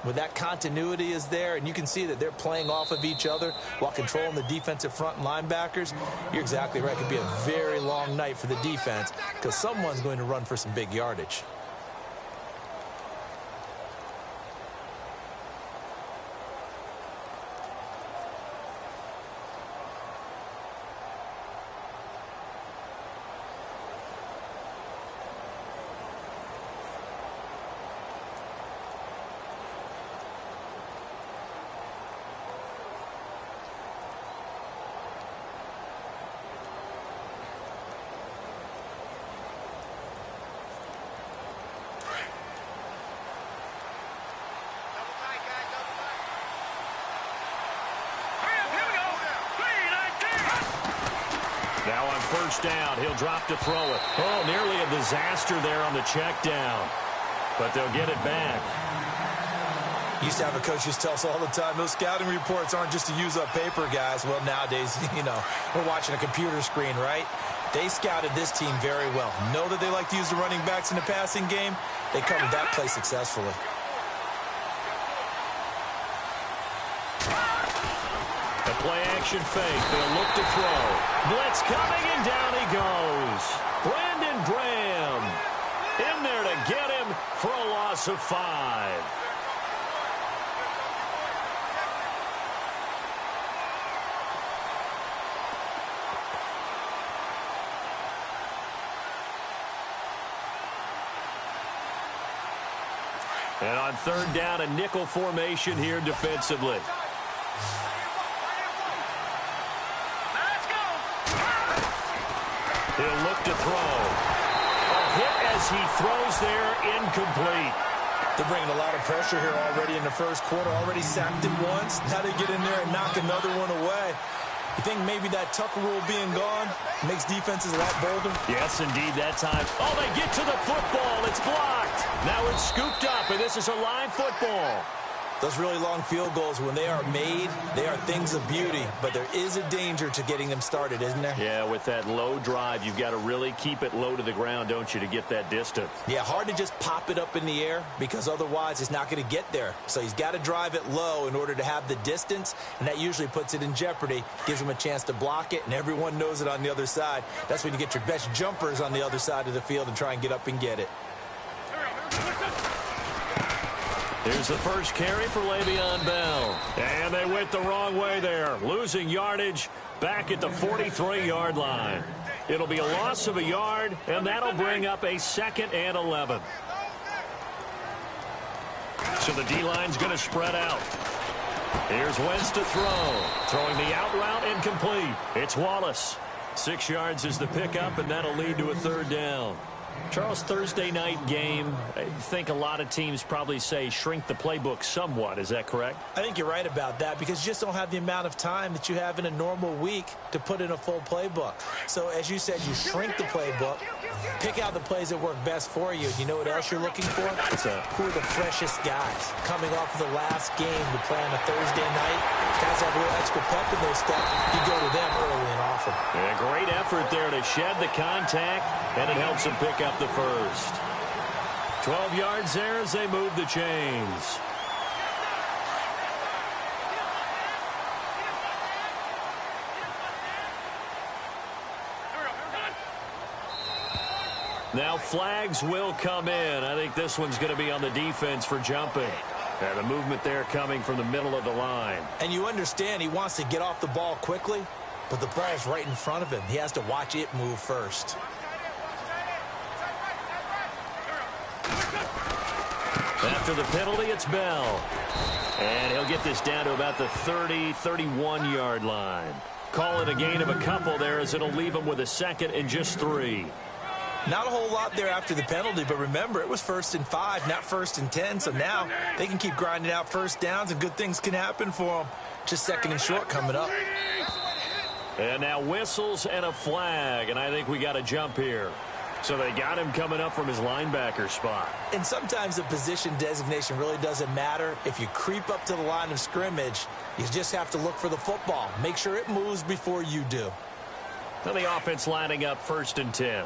When that continuity is there and you can see that they're playing off of each other while controlling the defensive front and linebackers, you're exactly right. It could be a very long night for the defense because someone's going to run for some big yardage. Now on first down, he'll drop to throw it. Oh, nearly a disaster there on the check down. But they'll get it back. Used to have a coach just tell us all the time, those scouting reports aren't just to use up paper, guys. Well, nowadays, we're watching a computer screen, right? They scouted this team very well. Know that they like to use the running backs in the passing game. They covered that play successfully. Play-action fake. They'll look to throw. Blitz coming, and down he goes. Brandon Graham in there to get him for a loss of 5. And on third down, a nickel formation here defensively. He'll look to throw. A hit as he throws there, incomplete. They're bringing a lot of pressure here already in the first quarter. Already sacked it once. Now they get in there and knock another one away. You think maybe that Tucker rule being gone makes defenses a lot bolder? Yes, indeed, that time. Oh, they get to the football. It's blocked. Now it's scooped up, and this is a live football. Those really long field goals, when they are made, they are things of beauty. But there is a danger to getting them started, isn't there? Yeah, with that low drive, you've got to really keep it low to the ground, don't you, to get that distance. Yeah, hard to just pop it up in the air because otherwise it's not going to get there. So he's got to drive it low in order to have the distance, and that usually puts it in jeopardy, gives him a chance to block it, and everyone knows it on the other side. That's when you get your best jumpers on the other side of the field and try and get up and get it. Here's the first carry for Le'Veon Bell. And they went the wrong way there. Losing yardage back at the 43-yard line. It'll be a loss of a yard, and that'll bring up a 2nd and 11. So the D-line's going to spread out. Here's Wentz to throw. Throwing the out route incomplete. It's Wallace. 6 yards is the pickup, and that'll lead to a 3rd down. Charles, Thursday night game, I think a lot of teams probably say shrink the playbook somewhat. Is that correct? I think you're right about that because you just don't have the amount of time that you have in a normal week to put in a full playbook. So, as you said, you shrink the playbook, pick out the plays that work best for you. You know what else you're looking for? Who are the freshest guys coming off of the last game to play on a Thursday night? Guys have a little extra pep in their step. You go to them early and often. Yeah, great effort there to shed the contact, and it helps them pick up the first. 12 yards there as they move the chains. Now flags will come in. I think this one's going to be on the defense for jumping. And the movement there coming from the middle of the line. And you understand he wants to get off the ball quickly, but the ball's right in front of him. He has to watch it move first. After the penalty, it's Bell. And he'll get this down to about the 30, 31-yard line. Call it a gain of a couple there as it'll leave him with a 2nd and just 3. Not a whole lot there after the penalty, but remember, it was 1st and 5, not 1st and 10, so now they can keep grinding out first downs and good things can happen for them. Just 2nd and short coming up. And now whistles and a flag, and I think we got a jump here. So they got him coming up from his linebacker spot. And sometimes the position designation really doesn't matter. If you creep up to the line of scrimmage, you just have to look for the football. Make sure it moves before you do. So the offense lining up 1st and 10.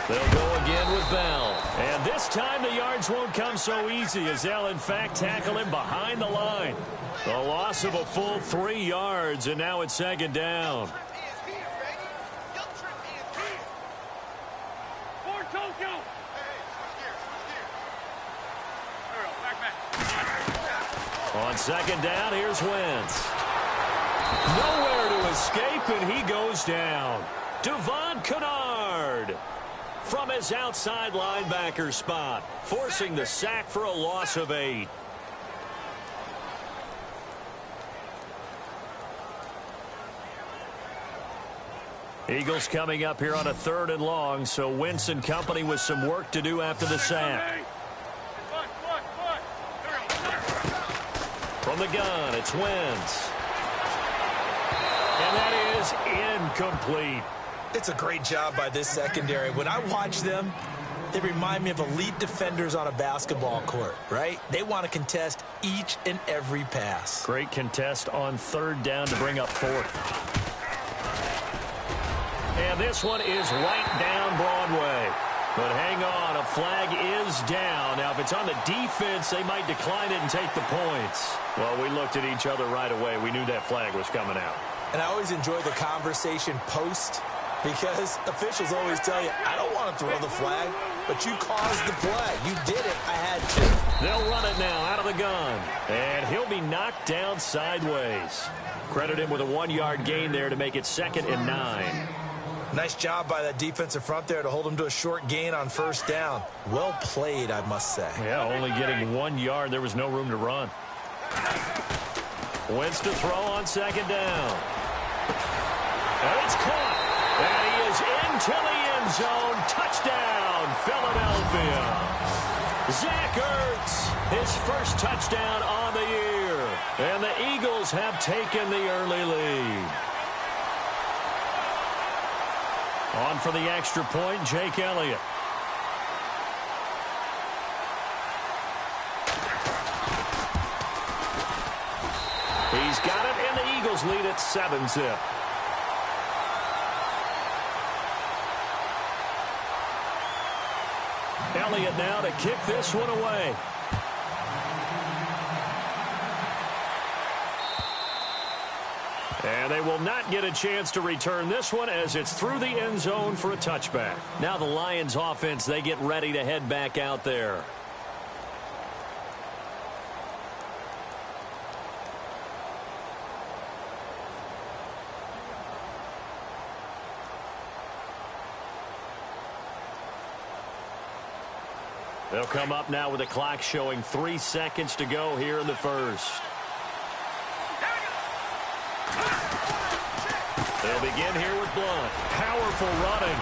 They'll go again with Bell. And this time the yards won't come so easy as they'll, in fact, tackle him behind the line. A loss of a full 3 yards, and now it's second down. On second down, here's Wentz. Nowhere to escape, and he goes down. Devon Kennard from his outside linebacker spot, forcing the sack for a loss of 8. Eagles coming up here on a 3rd and long, so Wentz and company with some work to do after the sack. From the gun, it's Wentz. And that is incomplete. It's a great job by this secondary. When I watch them, they remind me of elite defenders on a basketball court, right? They want to contest each and every pass. Great contest on 3rd down to bring up 4th. And this one is right down Broadway. But hang on, a flag is down. Now, if it's on the defense, they might decline it and take the points. Well, we looked at each other right away. We knew that flag was coming out. And I always enjoy the conversation post, because officials always tell you, I don't want to throw the flag, but you caused the play. You did it. I had to. They'll run it now out of the gun. And he'll be knocked down sideways. Credit him with a 1-yard gain there to make it 2nd and 9. Nice job by that defensive front there to hold him to a short gain on 1st down. Well played, I must say. Yeah, only getting 1 yard. There was no room to run. Wentz to throw on 2nd down. And it's caught. And he is into the end zone. Touchdown, Philadelphia. Zach Ertz, his first touchdown on the year. And the Eagles have taken the early lead. On for the extra point, Jake Elliott. He's got it, and the Eagles lead at 7-zip. Elliott now to kick this one away. And they will not get a chance to return this one as it's through the end zone for a touchback. Now the Lions offense, they get ready to head back out there. They'll come up now with the clock showing 3 seconds to go here in the first. They'll begin here with Blunt. Powerful running.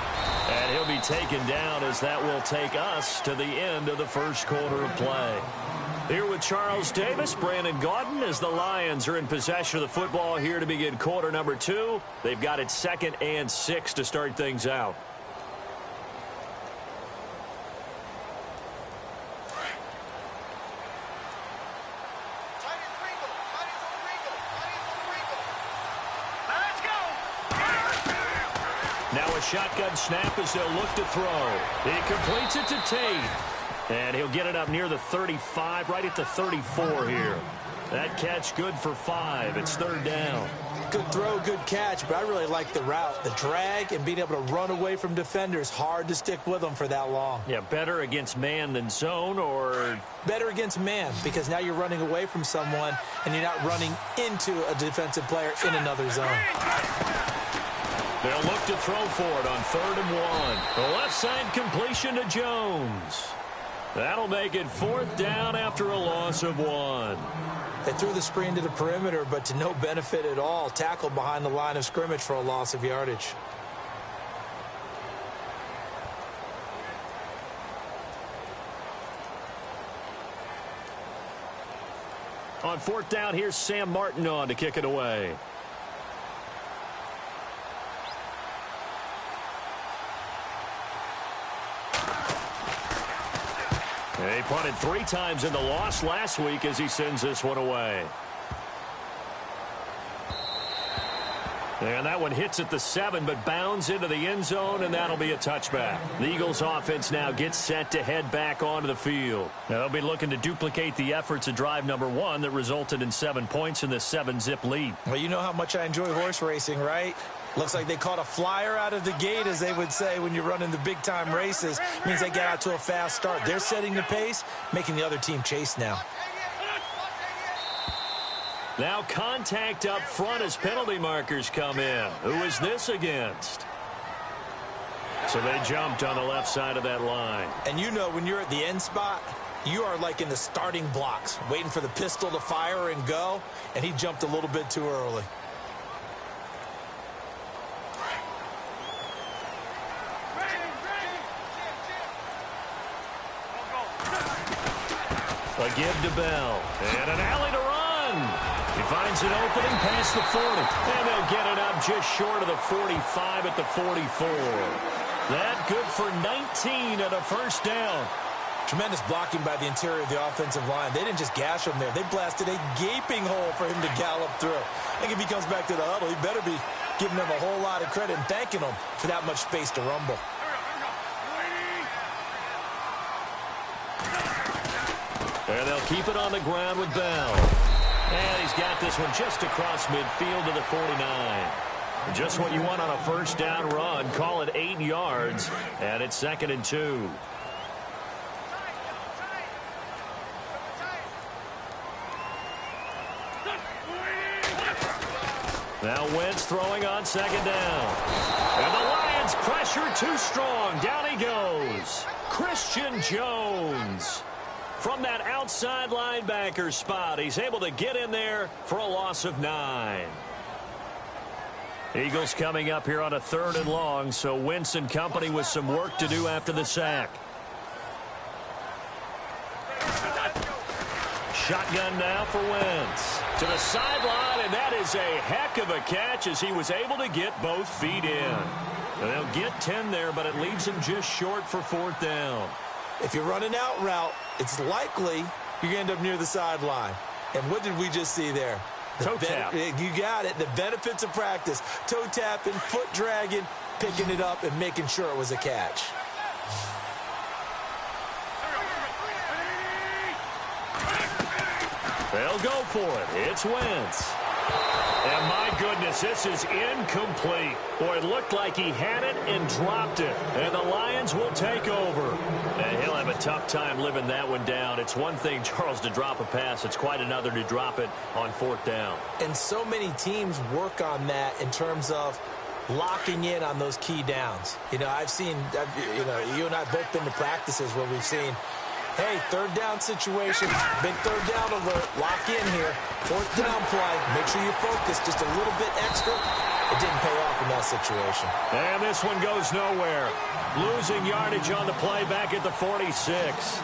And he'll be taken down as that will take us to the end of the first quarter of play. Here with Charles Davis, Brandon Gaudin, as the Lions are in possession of the football here to begin quarter number 2. They've got it 2nd and 6 to start things out. Now a shotgun snap as they'll look to throw. He completes it to Tate. And he'll get it up near the 35, right at the 34 here. That catch good for 5. It's 3rd down. Good throw, good catch, but I really like the route. The drag and being able to run away from defenders. Hard to stick with them for that long. Yeah, better against man than zone, or? Better against man, because now you're running away from someone and you're not running into a defensive player in another zone. They'll look to throw for it on 3rd and 1. The left side completion to Jones. That'll make it 4th down after a loss of 1. They threw the screen to the perimeter, but to no benefit at all. Tackled behind the line of scrimmage for a loss of yardage. On 4th down, here's Sam Martin on to kick it away. He punted 3 times in the loss last week as he sends this one away. And that one hits at the 7, but bounds into the end zone, and that'll be a touchback. The Eagles offense now gets set to head back onto the field. Now, they'll be looking to duplicate the efforts of drive number 1 that resulted in 7 points in this 7-zip lead. Well, you know how much I enjoy horse racing, right? Looks like they caught a flyer out of the gate, as they would say when you're running the big-time races. Means they get out to a fast start. They're setting the pace, making the other team chase now. Now contact up front as penalty markers come in. Who is this against? So they jumped on the left side of that line. And you know when you're at the end spot, you are like in the starting blocks, waiting for the pistol to fire and go, and he jumped a little bit too early. A give to Bell. And an alley to run. He finds an opening past the 40. And they'll get it up just short of the 45 at the 44. That good for 19 at a first down. Tremendous blocking by the interior of the offensive line. They didn't just gash him there. They blasted a gaping hole for him to gallop through. I think if he comes back to the huddle, he better be giving them a whole lot of credit and thanking them for that much space to rumble. And they'll keep it on the ground with Bell. And he's got this one just across midfield to the 49. Just what you want on a first down run. Call it 8 yards. And it's 2nd and 2. Now Wentz throwing on 2nd down. And the Lions pressure too strong. Down he goes. Christian Jones. From that outside linebacker spot, he's able to get in there for a loss of 9. Eagles coming up here on a 3rd and long, so Wentz and company with some work to do after the sack. Shotgun now for Wentz. To the sideline, and that is a heck of a catch as he was able to get both feet in. And they'll get 10 there, but it leaves him just short for 4th down. If you're running out route, it's likely you're going to end up near the sideline. And what did we just see there? Toe tap. You got it. The benefits of practice. Toe tapping, foot dragging, picking it up, and making sure it was a catch. They'll go for it. It's Wentz. And my goodness, this is incomplete. Boy, it looked like he had it and dropped it. And the Lions will take over. And he'll have a tough time living that one down. It's one thing, Charles, to drop a pass. It's quite another to drop it on 4th down. And so many teams work on that in terms of locking in on those key downs. You know, you and I both been to practices where we've seen, hey, 3rd down situation, big 3rd down alert, lock in here, 4th down play, make sure you focus just a little bit extra. It didn't pay off in that situation. And this one goes nowhere. Losing yardage on the play back at the 46.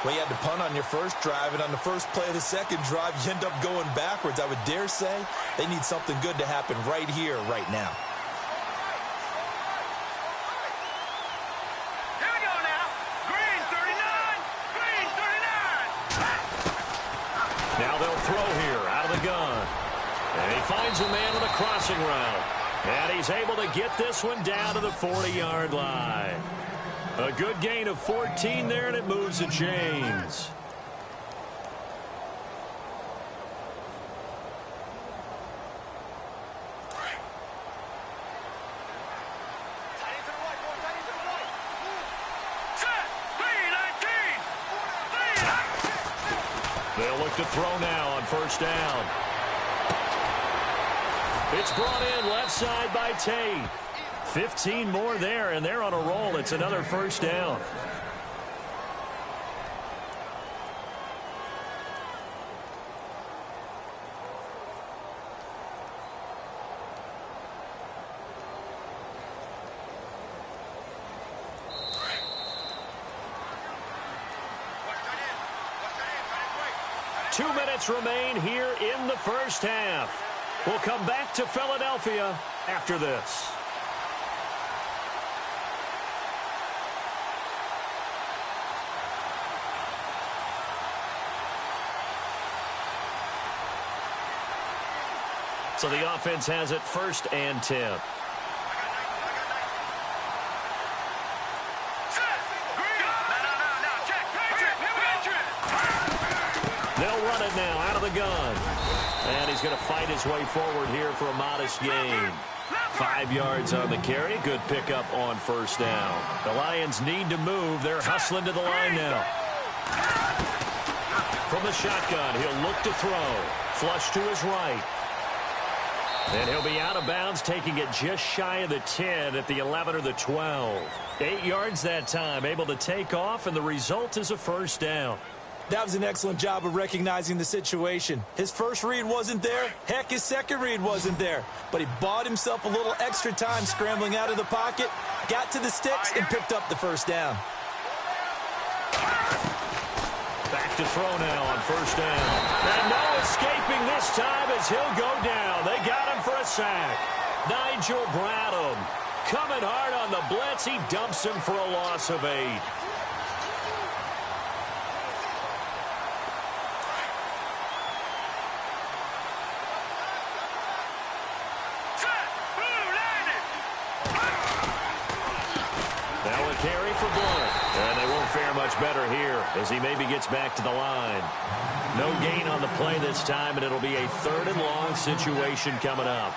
Well, you had to punt on your first drive, and on the first play of the second drive, you end up going backwards. I would dare say they need something good to happen right here, right now. Now they'll throw here out of the gun. And he finds a man on the crossing route. And he's able to get this one down to the 40-yard line. A good gain of 14 there, and it moves the chains. They'll look to throw now on 1st down. It's brought in left side by Tate. 15 more there, and they're on a roll. It's another 1st down. Two minutes remain here in the first half. We'll come back to Philadelphia after this. So the offense has it 1st and 10. They'll run it now out of the gun. And he's going to fight his way forward here for a modest gain. 5 yards on the carry. Good pickup on 1st down. The Lions need to move. They're hustling to the line now. From the shotgun, he'll look to throw. Flush to his right. And he'll be out of bounds, taking it just shy of the 10 at the 11 or the 12. 8 yards that time, able to take off, and the result is a 1st down. That was an excellent job of recognizing the situation. His first read wasn't there. Heck, his second read wasn't there. But he bought himself a little extra time scrambling out of the pocket, got to the sticks, and picked up the 1st down. Back to throw now on 1st down. And no escaping this time as he'll go down. They got him for a sack. Nigel Bradham coming hard on the blitz. He dumps him for a loss of 8. Now a carry for Blunt. And they won't fare much better here as he maybe gets back to the line. No gain on the play this time, and it'll be a 3rd and long situation coming up.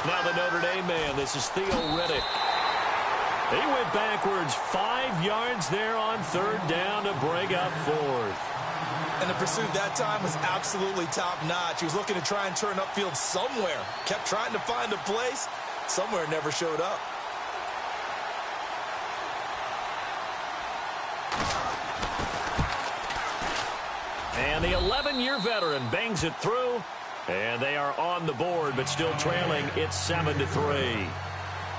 Now the Notre Dame man, this is Theo Riddick. He went backwards 5 yards there on 3rd down to bring up 4th. And the pursuit that time was absolutely top-notch. He was looking to try and turn upfield somewhere. Kept trying to find a place. Somewhere never showed up. And the 11-year veteran bangs it through. And they are on the board, but still trailing. It's 7-3.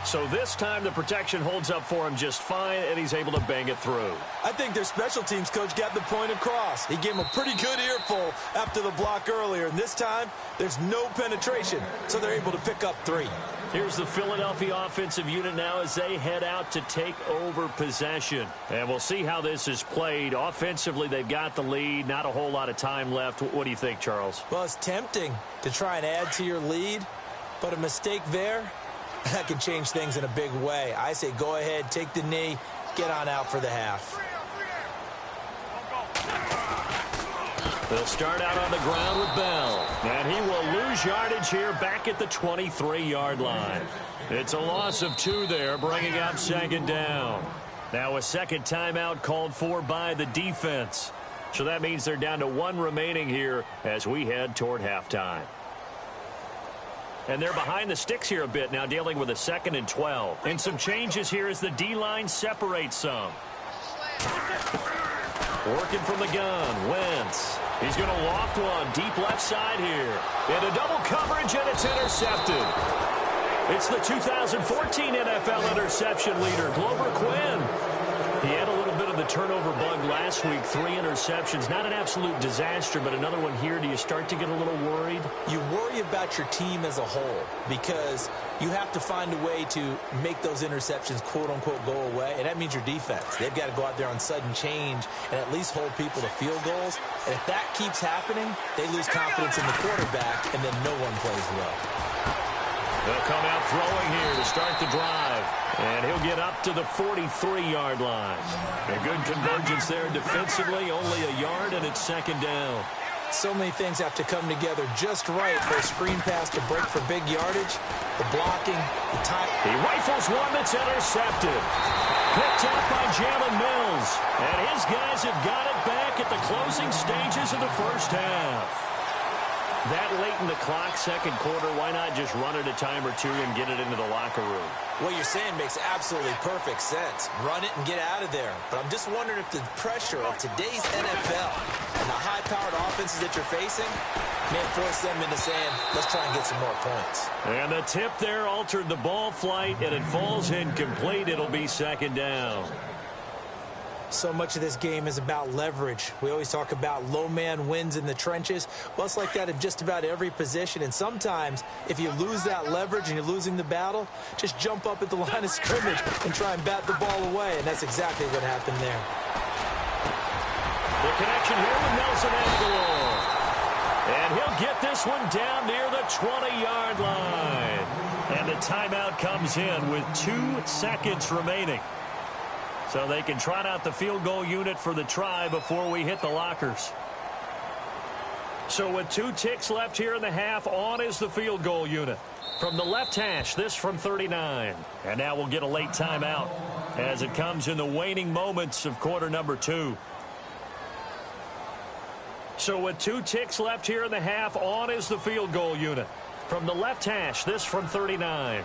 So this time the protection holds up for him just fine, and he's able to bang it through. I think their special teams coach got the point across. He gave him a pretty good earful after the block earlier, and this time there's no penetration, so they're able to pick up 3. Here's the Philadelphia offensive unit now as they head out to take over possession. And we'll see how this is played. Offensively, they've got the lead. Not a whole lot of time left. What do you think, Charles? Well, it's tempting to try and add to your lead, but a mistake there, that can change things in a big way. I say go ahead, take the knee, get on out for the half. They'll start out on the ground with Bell. And he will lose yardage here back at the 23-yard line. It's a loss of 2 there, bringing up 2nd down. Now a second timeout called for by the defense. So that means they're down to 1 remaining here as we head toward halftime. And they're behind the sticks here a bit now, dealing with a 2nd and 12. And some changes here as the D-line separates some. Working from the gun, Wentz. He's going to loft one deep left side here. Into double coverage, and it's intercepted. It's the 2014 NFL interception leader, Glover Quinn. He had a little bit of the turnover bug last week, 3 interceptions. Not an absolute disaster, but another one here. Do you start to get a little worried? You worry about your team as a whole because you have to find a way to make those interceptions, quote-unquote, go away, and that means your defense. They've got to go out there on sudden change and at least hold people to field goals. And if that keeps happening, they lose confidence in the quarterback, and then no one plays well. They'll come out throwing here to start the drive. And he'll get up to the 43-yard line. A good convergence there defensively, only a yard, and it's 2nd down. So many things have to come together just right for a screen pass to break for big yardage. The blocking, the time. He rifles one that's intercepted. Picked up by Jalen Mills. And his guys have got it back at the closing stages of the first half. That late in the clock, 2nd quarter, why not just run it a time or 2 and get it into the locker room? What you're saying makes absolutely perfect sense. Run it and get out of there. But I'm just wondering if the pressure of today's NFL and the high-powered offenses that you're facing may force them into saying, let's try and get some more points. And the tip there altered the ball flight, and it falls incomplete. It'll be 2nd down. So much of this game is about leverage. We always talk about low man wins in the trenches. Well, it's like that in just about every position. And sometimes, if you lose that leverage and you're losing the battle, just jump up at the line of scrimmage and try and bat the ball away. And that's exactly what happened there. The connection here with Nelson Aguilar. And he'll get this one down near the 20-yard line. And the timeout comes in with 2 seconds remaining. So they can trot out the field goal unit for the try before we hit the lockers. So with 2 ticks left here in the half, on is the field goal unit. From the left hash, this from 39. And now we'll get a late timeout as it comes in the waning moments of quarter number 2. So with 2 ticks left here in the half, on is the field goal unit. From the left hash, this from 39.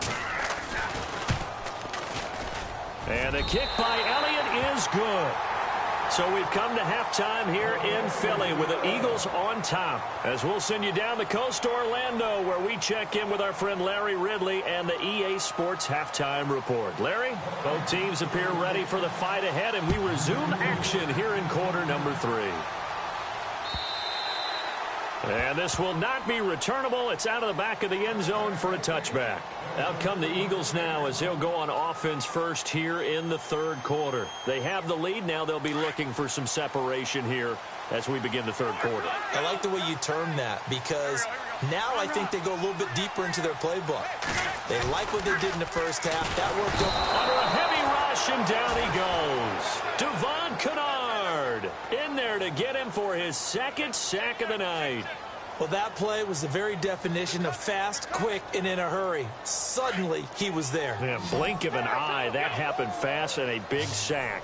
And the kick by Elliott is good. So we've come to halftime here in Philly with the Eagles on top. As we'll send you down the coast to Orlando, where we check in with our friend Larry Ridley and the EA Sports Halftime Report. Larry, both teams appear ready for the fight ahead, and we resume action here in quarter number 3. And this will not be returnable. It's out of the back of the end zone for a touchback. Out come the Eagles now as they'll go on offense first here in the third quarter. They have the lead. Now they'll be looking for some separation here as we begin the third quarter. I like the way you term that, because now I think they go a little bit deeper into their playbook. They like what they did in the first half. That worked under a heavy rush, and down he goes. Devon Kennard in there to get him for his 2nd sack of the night. Well, that play was the very definition of fast, quick, and in a hurry. Suddenly, he was there. Yeah, blink of an eye. That happened fast, and a big sack.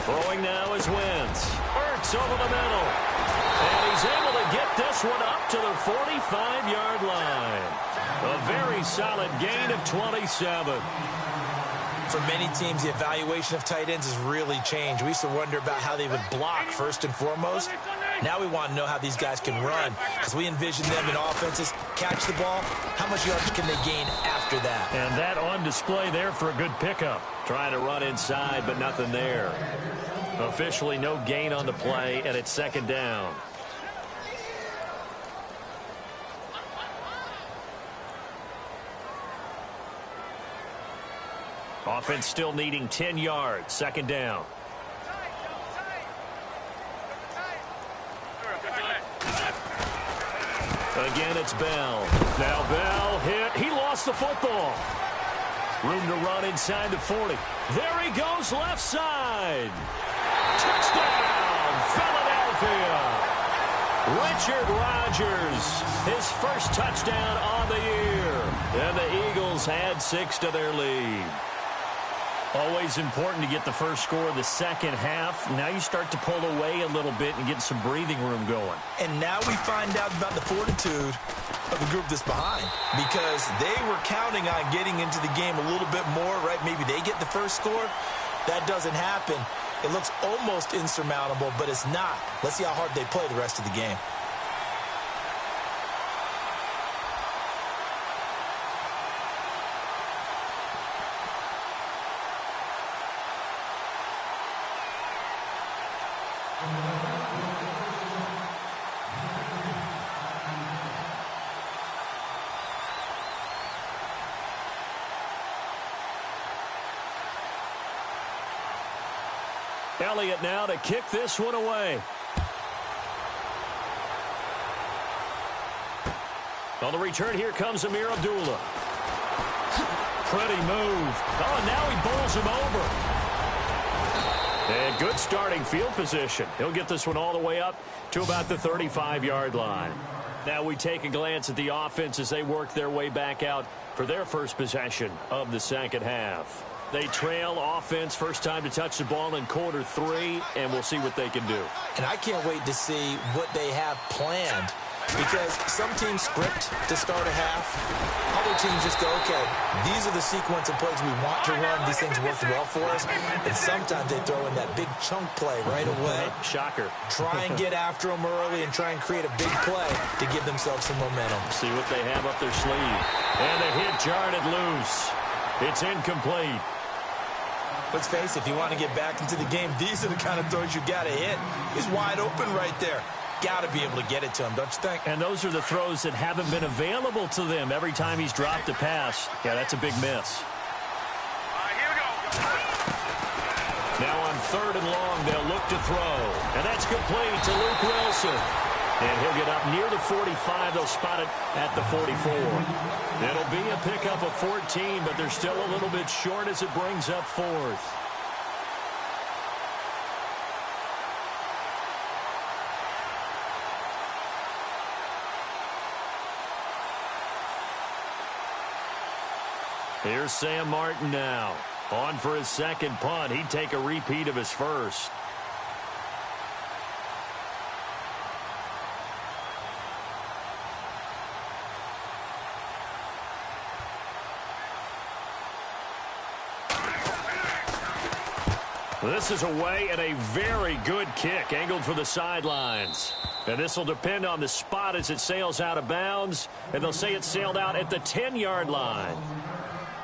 Throwing now is Wentz. Ertz over the middle. And he's able to get this one up to the 45-yard line. A very solid gain of 27. For many teams, the evaluation of tight ends has really changed. We used to wonder about how they would block first and foremost. Now we want to know how these guys can run, because we envision them in offenses catch the ball. How much yardage can they gain after that? And that on display there for a good pickup. Trying to run inside, but nothing there. Officially no gain on the play, and it's 2nd down. Offense still needing 10 yards. 2nd down. Again, it's Bell. Now Bell hit. He lost the football. Room to run inside the 40. There he goes, left side. Touchdown, Philadelphia. Richard Rodgers, his first touchdown on the year. And the Eagles add 6 to their lead. Always important to get the first score of the second half. Now you start to pull away a little bit and get some breathing room going. And now we find out about the fortitude of the group that's behind, because they were counting on getting into the game a little bit more, right? Maybe they get the first score. That doesn't happen. It looks almost insurmountable, but it's not. Let's see how hard they play the rest of the game. Elliott now to kick this one away. On the return, here comes Amir Abdullah. Pretty move. Oh, now he bowls him over. And good starting field position. He'll get this one all the way up to about the 35-yard line. Now we take a glance at the offense as they work their way back out for their first possession of the second half. They trail offense, first time to touch the ball in quarter 3, and we'll see what they can do. And I can't wait to see what they have planned Because some teams script to start a half. Other teams just go, okay, these are the sequence of plays we want to run. These things worked well for us. And sometimes they throw in that big chunk play right away. Shocker. Try and get after them early and try and create a big play to give themselves some momentum. See what they have up their sleeve. And the hit jarred it loose. It's incomplete. Let's face it, if you want to get back into the game, these are the kind of throws you got to hit. He's wide open right there. Got to be able to get it to him, don't you think? And those are the throws that haven't been available to them every time he's dropped a pass. Yeah, that's a big miss. Here we go. Now on 3rd and long, they'll look to throw. And that's complete to Luke Wilson. And he'll get up near the 45. They'll spot it at the 44. It'll be a pickup of 14, but they're still a little bit short as it brings up 4th. Here's Sam Martin now. On for his second punt. He'd take a repeat of his first. This is away and a very good kick angled for the sidelines. And this will depend on the spot as it sails out of bounds. And they'll say it sailed out at the 10-yard line.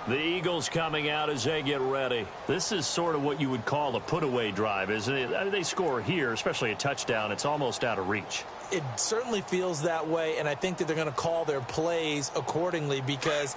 The Eagles coming out as they get ready. This is sort of what you would call a put-away drive, isn't it? I mean, they score here, especially a touchdown. It's almost out of reach. It certainly feels that way, and I think that they're going to call their plays accordingly because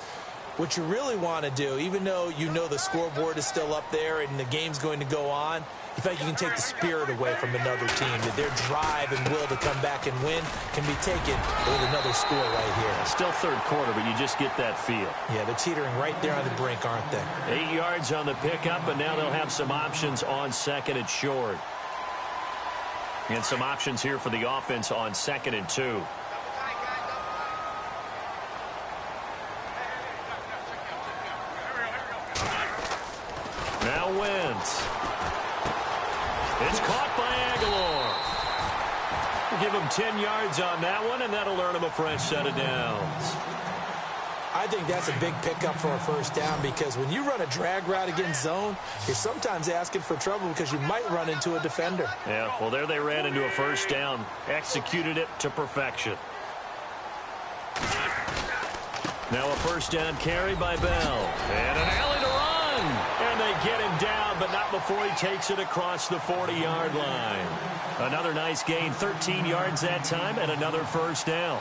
what you really want to do, even though you know the scoreboard is still up there and the game's going to go on, you feel like you can take the spirit away from another team, that their drive and will to come back and win can be taken with another score right here. Still 3rd quarter, but you just get that feel. Yeah, they're teetering right there on the brink, aren't they? 8 yards on the pickup, and now they'll have some options on 2nd and short. And some options here for the offense on 2nd and 2. Now Wentz. It's caught by Aguilar. Give him 10 yards on that one, and that'll earn him a fresh set of downs. I think that's a big pickup for a first down because when you run a drag route against zone, you're sometimes asking for trouble because you might run into a defender. Yeah, well, there they ran into a first down, executed it to perfection. Now a first down carry by Bell. And an alley to run. And they get him down, but not before he takes it across the 40-yard line. Another nice gain, 13 yards that time, and another first down.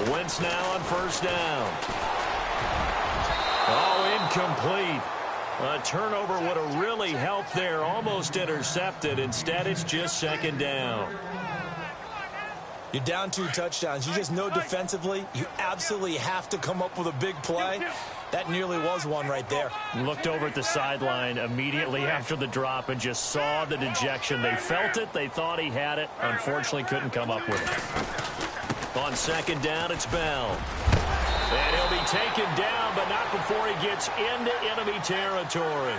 Wentz now on first down. Oh, incomplete. A turnover would have really helped there. Almost intercepted. Instead, it's just 2nd down. You're down 2 touchdowns. You just know defensively you absolutely have to come up with a big play. That nearly was one right there. Looked over at the sideline immediately after the drop and just saw the dejection. They felt it. They thought he had it. Unfortunately, couldn't come up with it. On 2nd down, it's Bell. And he'll be taken down, but not before he gets into enemy territory.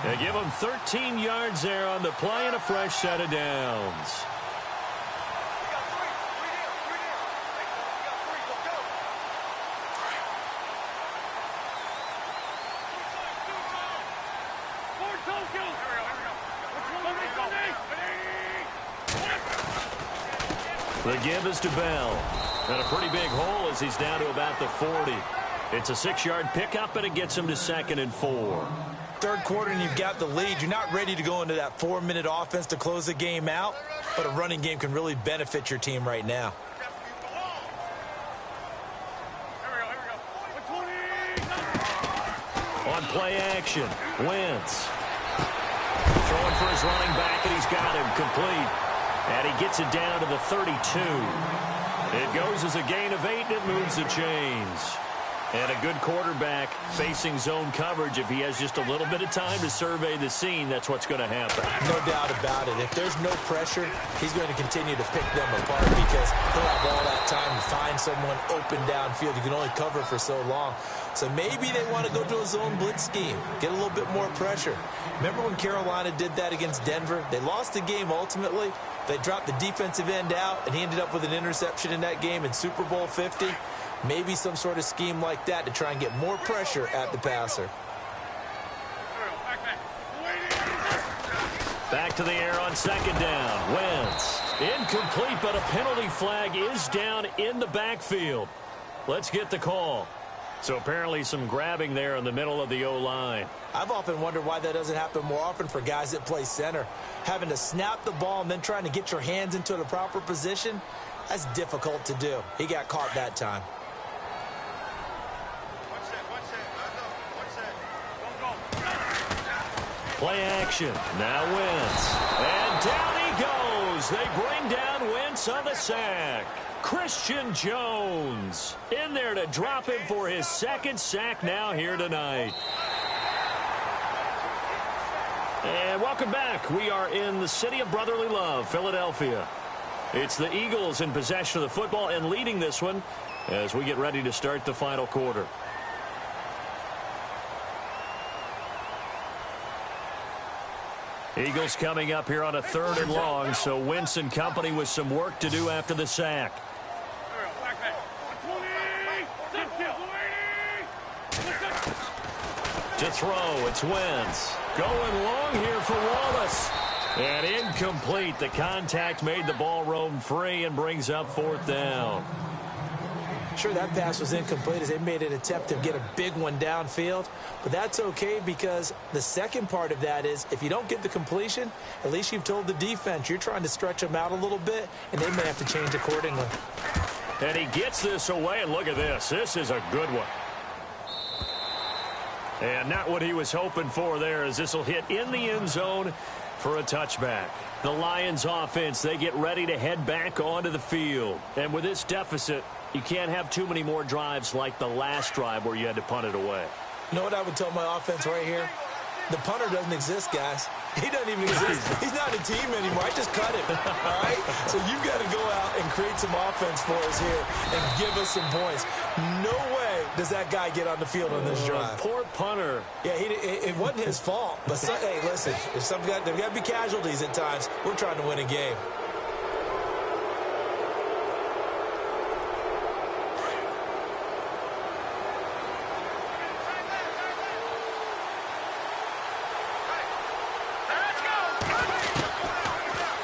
They give him 13 yards there on the play and a fresh set of downs. The give is to Bell. And a pretty big hole as he's down to about the 40. It's a 6-yard pickup, and it gets him to 2nd and 4. 3rd quarter, and you've got the lead. You're not ready to go into that 4-minute offense to close the game out, but a running game can really benefit your team right now. On play action, Wentz. Throwing for his running back, and he's got him complete. And he gets it down to the 32. It goes as a gain of 8, and it moves the chains. And a good quarterback facing zone coverage, if he has just a little bit of time to survey the scene, that's what's going to happen. No doubt about it. If there's no pressure, he's going to continue to pick them apart because he'll have all that time to find someone open downfield. You can only cover for so long. So maybe they want to go to a zone blitz scheme, get a little bit more pressure. Remember when Carolina did that against Denver? They lost the game ultimately. They dropped the defensive end out, and he ended up with an interception in that game in Super Bowl 50. Maybe some sort of scheme like that to try and get more pressure at the passer. Back to the air on second down. Wentz. Incomplete, but a penalty flag is down in the backfield. Let's get the call. So apparently some grabbing there in the middle of the O-line. I've often wondered why that doesn't happen more often for guys that play center. Having to snap the ball and then trying to get your hands into the proper position, that's difficult to do. He got caught that time. Play action. Now Wentz. And down he goes. They bring down Wentz on the sack. Christian Jones in there to drop him for his second sack now here tonight. And welcome back. We are in the city of brotherly love, Philadelphia. It's the Eagles in possession of the football and leading this one as we get ready to start the final quarter. Eagles coming up here on a 3rd and long, so Wentz and company with some work to do after the sack. To throw, it's Wentz. Going long here for Wallace. And incomplete. The contact made the ball roam free and brings up 4th down. Sure, that pass was incomplete as they made an attempt to get a big one downfield. But that's okay because the second part of that is if you don't get the completion, at least you've told the defense you're trying to stretch them out a little bit, and they may have to change accordingly. And he gets this away, and look at this. This is a good one. And not what he was hoping for there as this will hit in the end zone for a touchback. The Lions offense, they get ready to head back onto the field. And with this deficit, you can't have too many more drives like the last drive where you had to punt it away. You know what I would tell my offense right here? The punter doesn't exist, guys. He doesn't even exist. He's not a team anymore. I just cut him, all right? So you've got to go out and create some offense for us here and give us some points. No way does that guy get on the field on this drive. Poor punter. Yeah, it wasn't his fault. But, hey, listen, if there's got to be casualties at times. We're trying to win a game.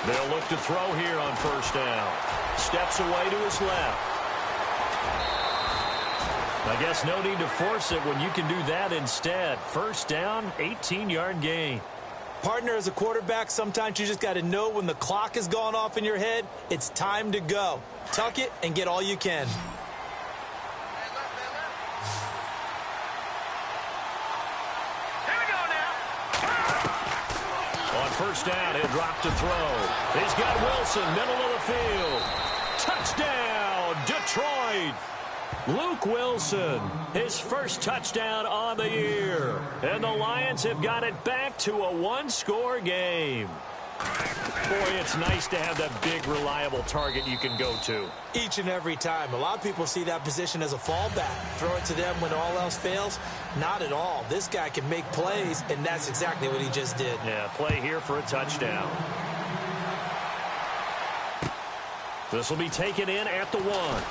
They'll look to throw here on 1st down. Steps away to his left. I guess no need to force it when you can do that instead. 1st down, 18-yard gain. Partner, as a quarterback, sometimes you just got to know when the clock has gone off in your head, it's time to go. Tuck it and get all you can. On 1st down, he'll drop to throw. He's got Wilson, middle of the field. Touchdown, Detroit. Luke Wilson, his first touchdown on the year. And the Lions have got it back to a 1-score game. Boy, it's nice to have that big, reliable target you can go to. Each and every time. A lot of people see that position as a fallback. Throw it to them when all else fails. Not at all. This guy can make plays, and that's exactly what he just did. Yeah, play here for a touchdown. This will be taken in at the 1.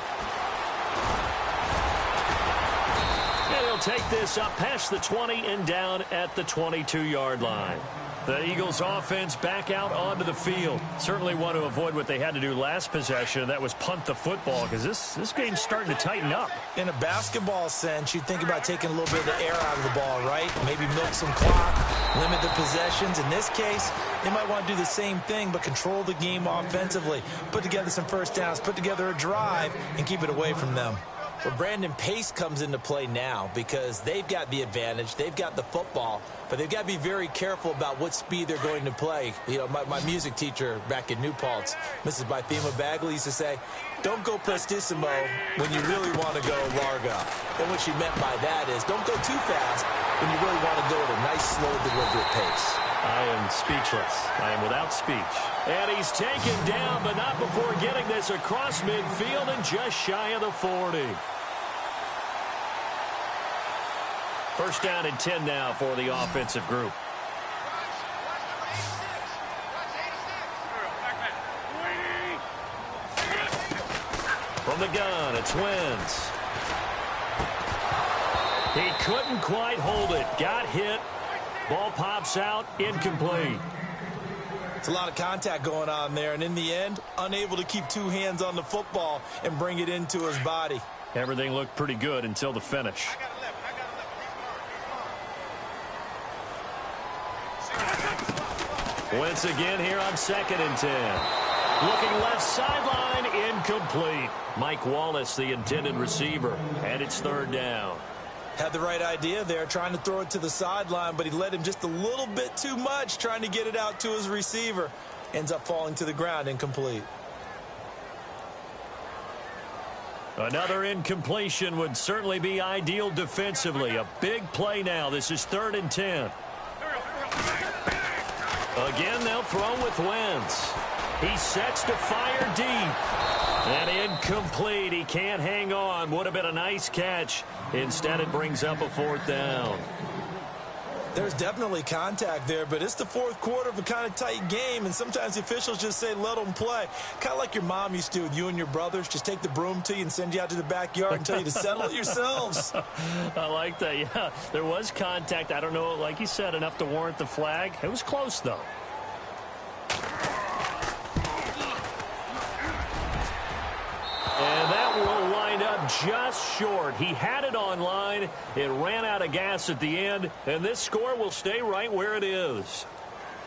And he'll take this up past the 20 and down at the 22-yard line. The Eagles offense back out onto the field. Certainly want to avoid what they had to do last possession. That was punt the football because this game's starting to tighten up. In a basketball sense, you think about taking a little bit of the air out of the ball, right? Maybe milk some clock, limit the possessions. In this case, they might want to do the same thing but control the game offensively. Put together some 1st downs, put together a drive, and keep it away from them. But Brandon, pace comes into play now because they've got the advantage. They've got the football, but they've got to be very careful about what speed they're going to play. You know, my music teacher back in New Paltz, Mrs. Bythema Bagley, used to say, don't go prestissimo when you really want to go largo. And what she meant by that is don't go too fast when you really want to go at a nice, slow, deliberate pace. I am speechless. I am without speech. And he's taken down, but not before getting this across midfield and just shy of the 40. First down and 10 now for the offensive group. From the gun, it's Wentz. He couldn't quite hold it. Got hit. Ball pops out, incomplete. It's a lot of contact going on there, and in the end, unable to keep two hands on the football and bring it into his body. Everything looked pretty good until the finish. Wentz again here on 2nd and 10. Looking left sideline, incomplete. Mike Wallace, the intended receiver, and it's 3rd down. Had the right idea there, trying to throw it to the sideline, but he led him just a little bit too much, trying to get it out to his receiver. Ends up falling to the ground, incomplete. Another incompletion would certainly be ideal defensively. A big play now. This is 3rd and 10. Again, they'll throw with Wentz. He sets to fire deep. And incomplete. He can't hang on. Would have been a nice catch. Instead, it brings up a 4th down. There's definitely contact there, but it's the 4th quarter of a kind of tight game, and sometimes the officials just say, let them play. Kind of like your mom used to with you and your brothers. Just take the broom to you and send you out to the backyard and tell you to settle it yourselves. I like that, yeah. There was contact. I don't know, like you said, enough to warrant the flag. It was close, though. And that will wind up just short. He had it on line. It ran out of gas at the end, and this score will stay right where it is.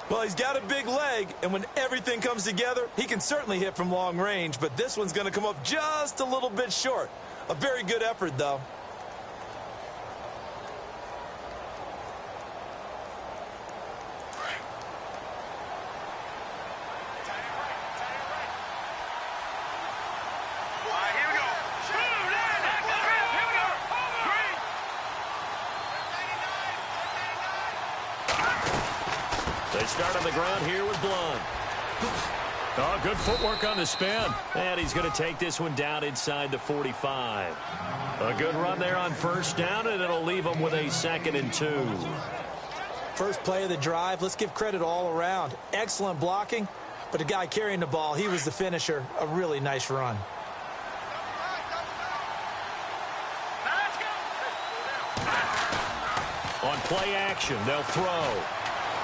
Well, he's got a big leg, and when everything comes together, he can certainly hit from long range, but this one's going to come up just a little bit short. A very good effort, though. They start on the ground here with Blunt. Oh, good footwork on the spin. And he's going to take this one down inside the 45. A good run there on 1st down, and it'll leave him with a 2nd and 2. First play of the drive. Let's give credit all around. Excellent blocking, but the guy carrying the ball, he was the finisher. A really nice run. On play action, they'll throw.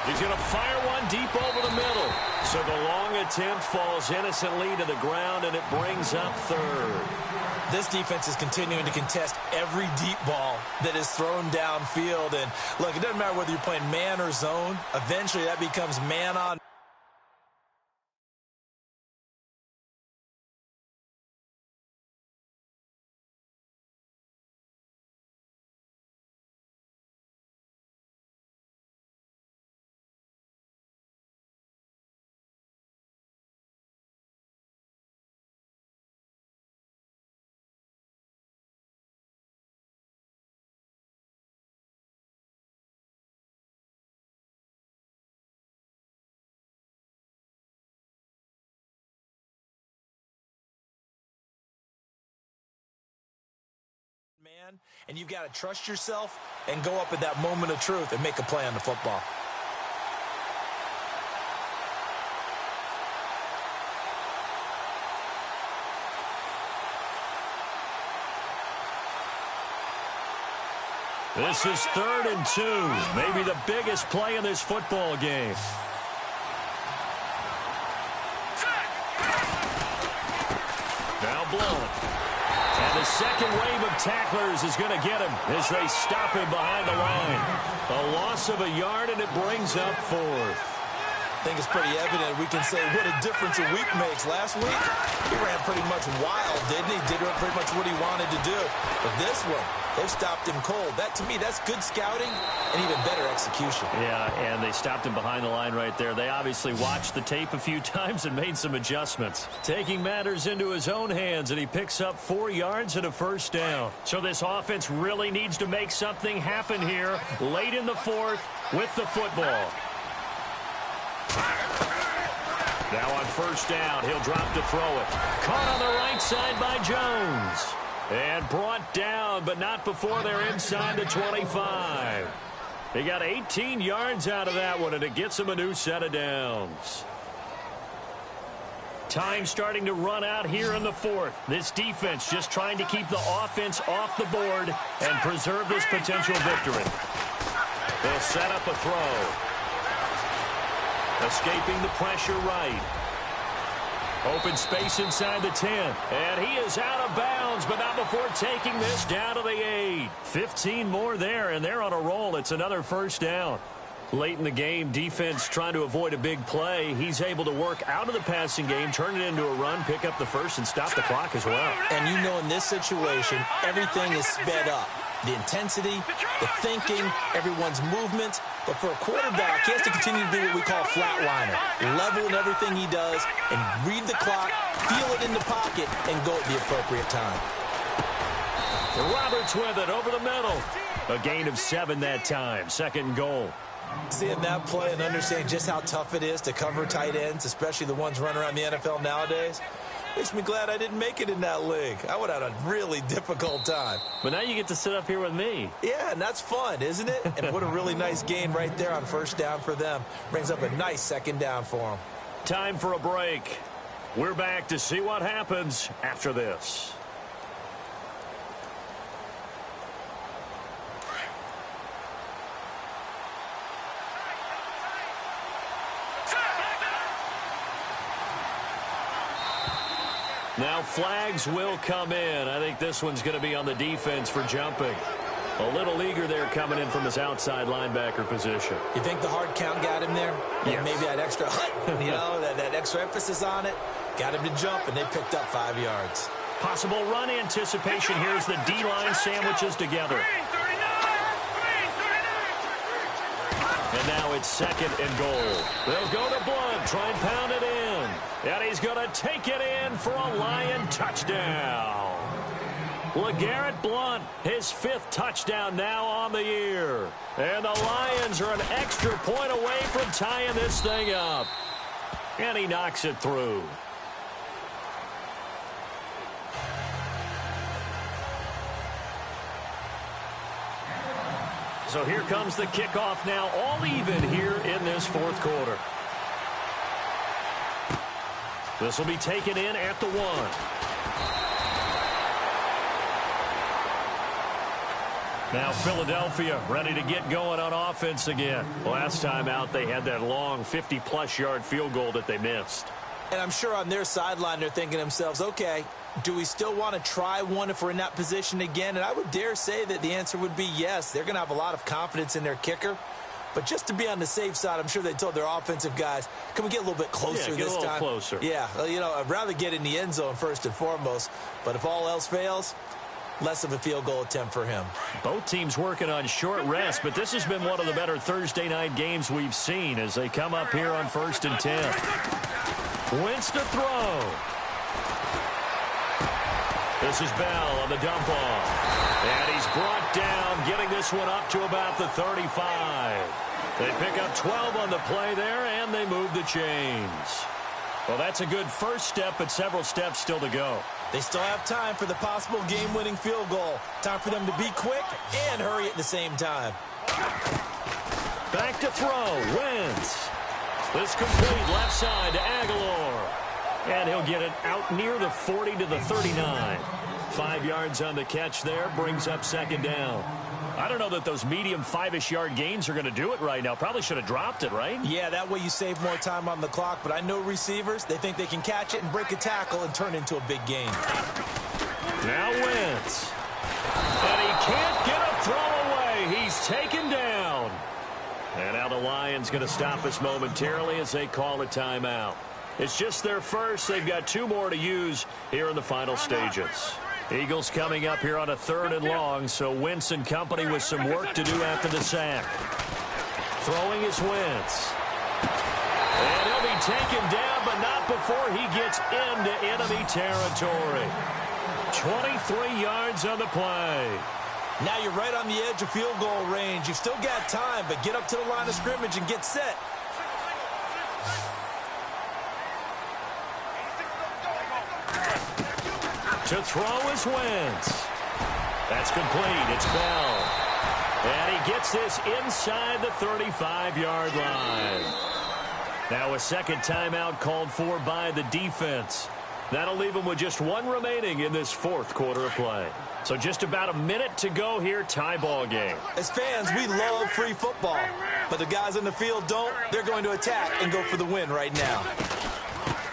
He's going to fire one deep over the middle. So the long attempt falls innocently to the ground, and it brings up 3rd. This defense is continuing to contest every deep ball that is thrown downfield. And, look, it doesn't matter whether you're playing man or zone. Eventually, that becomes man on. Man, and you've got to trust yourself and go up at that moment of truth and make a play on the football. This is 3rd and 2, maybe the biggest play in this football game. Now Blunt. And the second wave of tacklers is going to get him as they stop him behind the line. A loss of a yard, and it brings up 4th. I think it's pretty evident. We can say what a difference a week makes. Last week, he ran pretty much wild, didn't he? Did pretty much what he wanted to do. But this one, they stopped him cold. That, to me, that's good scouting and even better execution. Yeah, and they stopped him behind the line right there. They obviously watched the tape a few times and made some adjustments. Taking matters into his own hands, and he picks up 4 yards and a first down. So this offense really needs to make something happen here late in the fourth with the football. Now on first down, he'll drop to throw it. Caught on the right side by Jones. And brought down, but not before they're inside the 25. He got 18 yards out of that one, and it gets him a new set of downs. Time starting to run out here in the fourth. This defense just trying to keep the offense off the board and preserve this potential victory. They'll set up a throw. Escaping the pressure right. Open space inside the 10. And he is out of bounds, but not before taking this down to the 8. 15 more there, and they're on a roll. It's another first down. Late in the game, defense trying to avoid a big play. He's able to work out of the passing game, turn it into a run, pick up the first, and stop the clock as well. And you know in this situation, everything is sped up. The intensity, the thinking, everyone's movement. But for a quarterback, he has to continue to do what we call a flatliner. Level in everything he does and read the clock, feel it in the pocket, and go at the appropriate time. Roberts with it over the middle. A gain of 7 that time. Second and goal. Seeing that play and understanding just how tough it is to cover tight ends, especially the ones running around the NFL nowadays, makes me glad I didn't make it in that league. I would have had a really difficult time. But now you get to sit up here with me. Yeah, and that's fun, isn't it? And what a really nice gain right there on first down for them. Brings up a nice second down for them. Time for a break. We're back to see what happens after this. Now flags will come in. I think this one's going to be on the defense for jumping. A little eager there coming in from his outside linebacker position. You think the hard count got him there? Yes. And maybe that extra that extra emphasis on it got him to jump, and they picked up 5 yards. Possible run anticipation here as the D-line sandwiches together. And now it's second and goal. They'll go to Blunt, try and pound it in. And he's going to take it in for a Lion touchdown. LeGarrette Blunt, his 5th touchdown now on the year. And the Lions are an extra point away from tying this thing up. And he knocks it through. So here comes the kickoff now, all even here in this fourth quarter. This will be taken in at the 1. Now Philadelphia ready to get going on offense again. Last time out they had that long 50-plus yard field goal that they missed. And I'm sure on their sideline they're thinking to themselves, okay, do we still want to try one if we're in that position again? And I would dare say that the answer would be yes. They're going to have a lot of confidence in their kicker. But just to be on the safe side, I'm sure they told their offensive guys, can we get a little bit closer this time? Yeah, get a little closer. Yeah, I'd rather get in the end zone first and foremost. But if all else fails, less of a field goal attempt for him. Both teams working on short rest, but this has been one of the better Thursday night games we've seen as they come up here on 1st and 10. Wentz to throw. This is Bell on the dump off. And he's brought down, getting this one up to about the 35. They pick up 12 on the play there, and they move the chains. Well, that's a good first step, but several steps still to go. They still have time for the possible game-winning field goal. Time for them to be quick and hurry at the same time. Back to throw. Wentz. This complete left side to Aguilar. And he'll get it out near the 40 to the 39. 5 yards on the catch there, brings up second down. I don't know that those medium 5-ish yard gains are going to do it right now. Probably should have dropped it, right? Yeah, that way you save more time on the clock. But I know receivers, they think they can catch it and break a tackle and turn into a big gain. Now Wentz. And he can't get a throw away. He's taken down. And now the Lions going to stop us momentarily as they call a timeout. It's just their first. They've got 2 more to use here in the final stages. Eagles coming up here on a 3rd and long, so Wentz and company with some work to do after the sack. Throwing is Wentz. And he'll be taken down, but not before he gets into enemy territory. 23 yards on the play. Now you're right on the edge of field goal range. You've still got time, but get up to the line of scrimmage and get set. To throw is Wentz. That's complete. It's Bell. And he gets this inside the 35-yard line. Now a second timeout called for by the defense. That'll leave them with just 1 remaining in this 4th quarter of play. So just about a minute to go here, tie ball game. As fans, we love free football. But the guys on the field don't. They're going to attack and go for the win right now.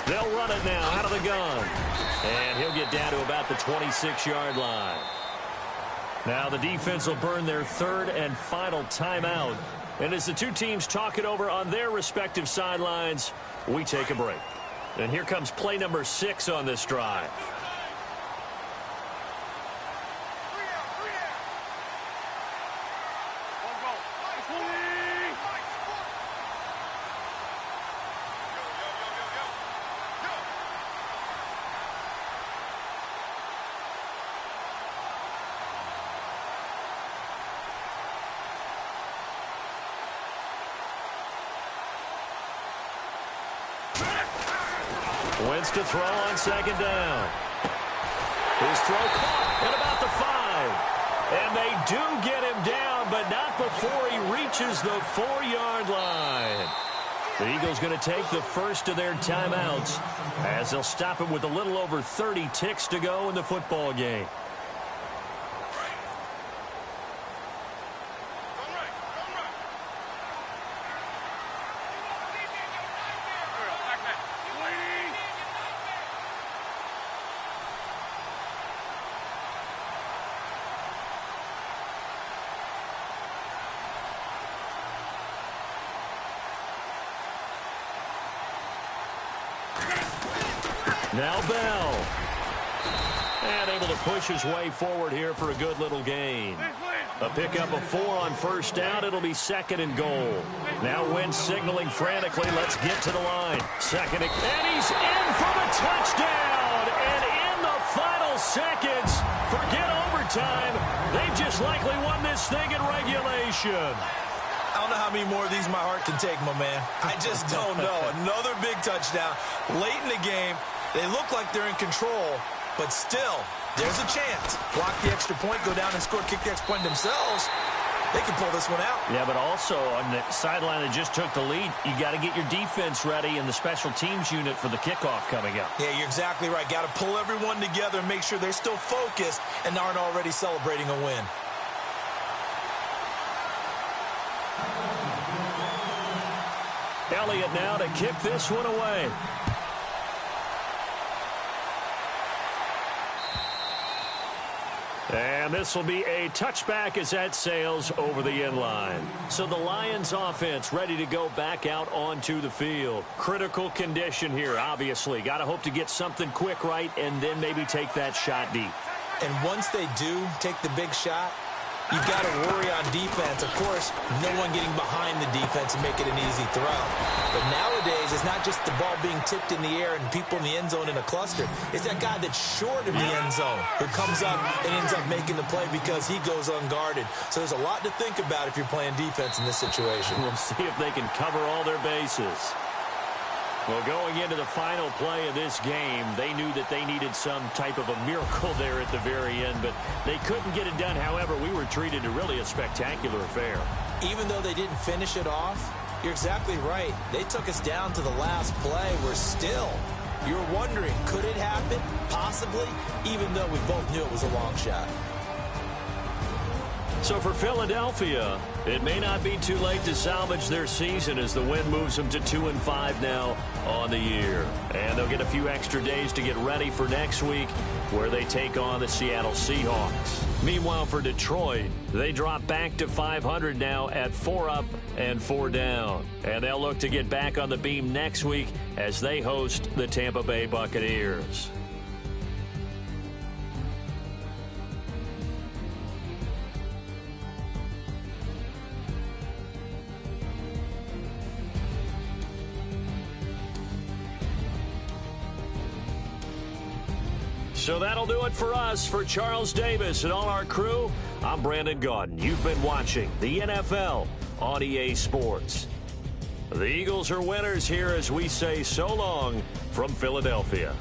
They'll run it now out of the gun. And he'll get down to about the 26-yard line. Now the defense will burn their 3rd and final timeout. And as the 2 teams talk it over on their respective sidelines, we take a break. And here comes play number 6 on this drive. Wentz to throw on 2nd down. His throw caught at about the 5. And they do get him down, but not before he reaches the 4-yard line. The Eagles going to take the first of their timeouts as they'll stop him with a little over 30 ticks to go in the football game. Now Bell. And able to push his way forward here for a good little gain. A pickup of 4 on 1st down. It'll be 2nd and goal. Now Wentz signaling frantically. Let's get to the line. 2nd and he's in for the touchdown. And in the final seconds, forget overtime. They've just likely won this thing in regulation. I don't know how many more of these my heart can take, my man. I just don't know. Another big touchdown late in the game. They look like they're in control, but still, there's a chance. Block the extra point, go down and score, kick the extra point themselves. They can pull this one out. Yeah, but also on the sideline that just took the lead, you got to get your defense ready and the special teams unit for the kickoff coming up. Yeah, you're exactly right. Got to pull everyone together and make sure they're still focused and aren't already celebrating a win. Elliott now to kick this one away. And this will be a touchback as that sails over the end line. So the Lions offense ready to go back out onto the field. Critical condition here, obviously. Got to hope to get something quick right and then maybe take that shot deep. And once they do take the big shot, you've got to worry on defense. Of course, no one getting behind the defense and make it an easy throw. But nowadays, it's not just the ball being tipped in the air and people in the end zone in a cluster. It's that guy that's short of the end zone who comes up and ends up making the play because he goes unguarded. So there's a lot to think about if you're playing defense in this situation. We'll see if they can cover all their bases. Well, going into the final play of this game, they knew that they needed some type of a miracle there at the very end, but they couldn't get it done. However, we were treated to really a spectacular affair. Even though they didn't finish it off, you're exactly right. They took us down to the last play. We're still, you're wondering, could it happen? Possibly, even though we both knew it was a long shot. So for Philadelphia, it may not be too late to salvage their season as the win moves them to 2-5 now on the year. And they'll get a few extra days to get ready for next week where they take on the Seattle Seahawks. Meanwhile, for Detroit, they drop back to 500 now at 4 up and 4 down. And they'll look to get back on the beam next week as they host the Tampa Bay Buccaneers. So that'll do it for us. For Charles Davis and all our crew, I'm Brandon Gaudin. You've been watching the NFL on EA Sports. The Eagles are winners here as we say so long from Philadelphia.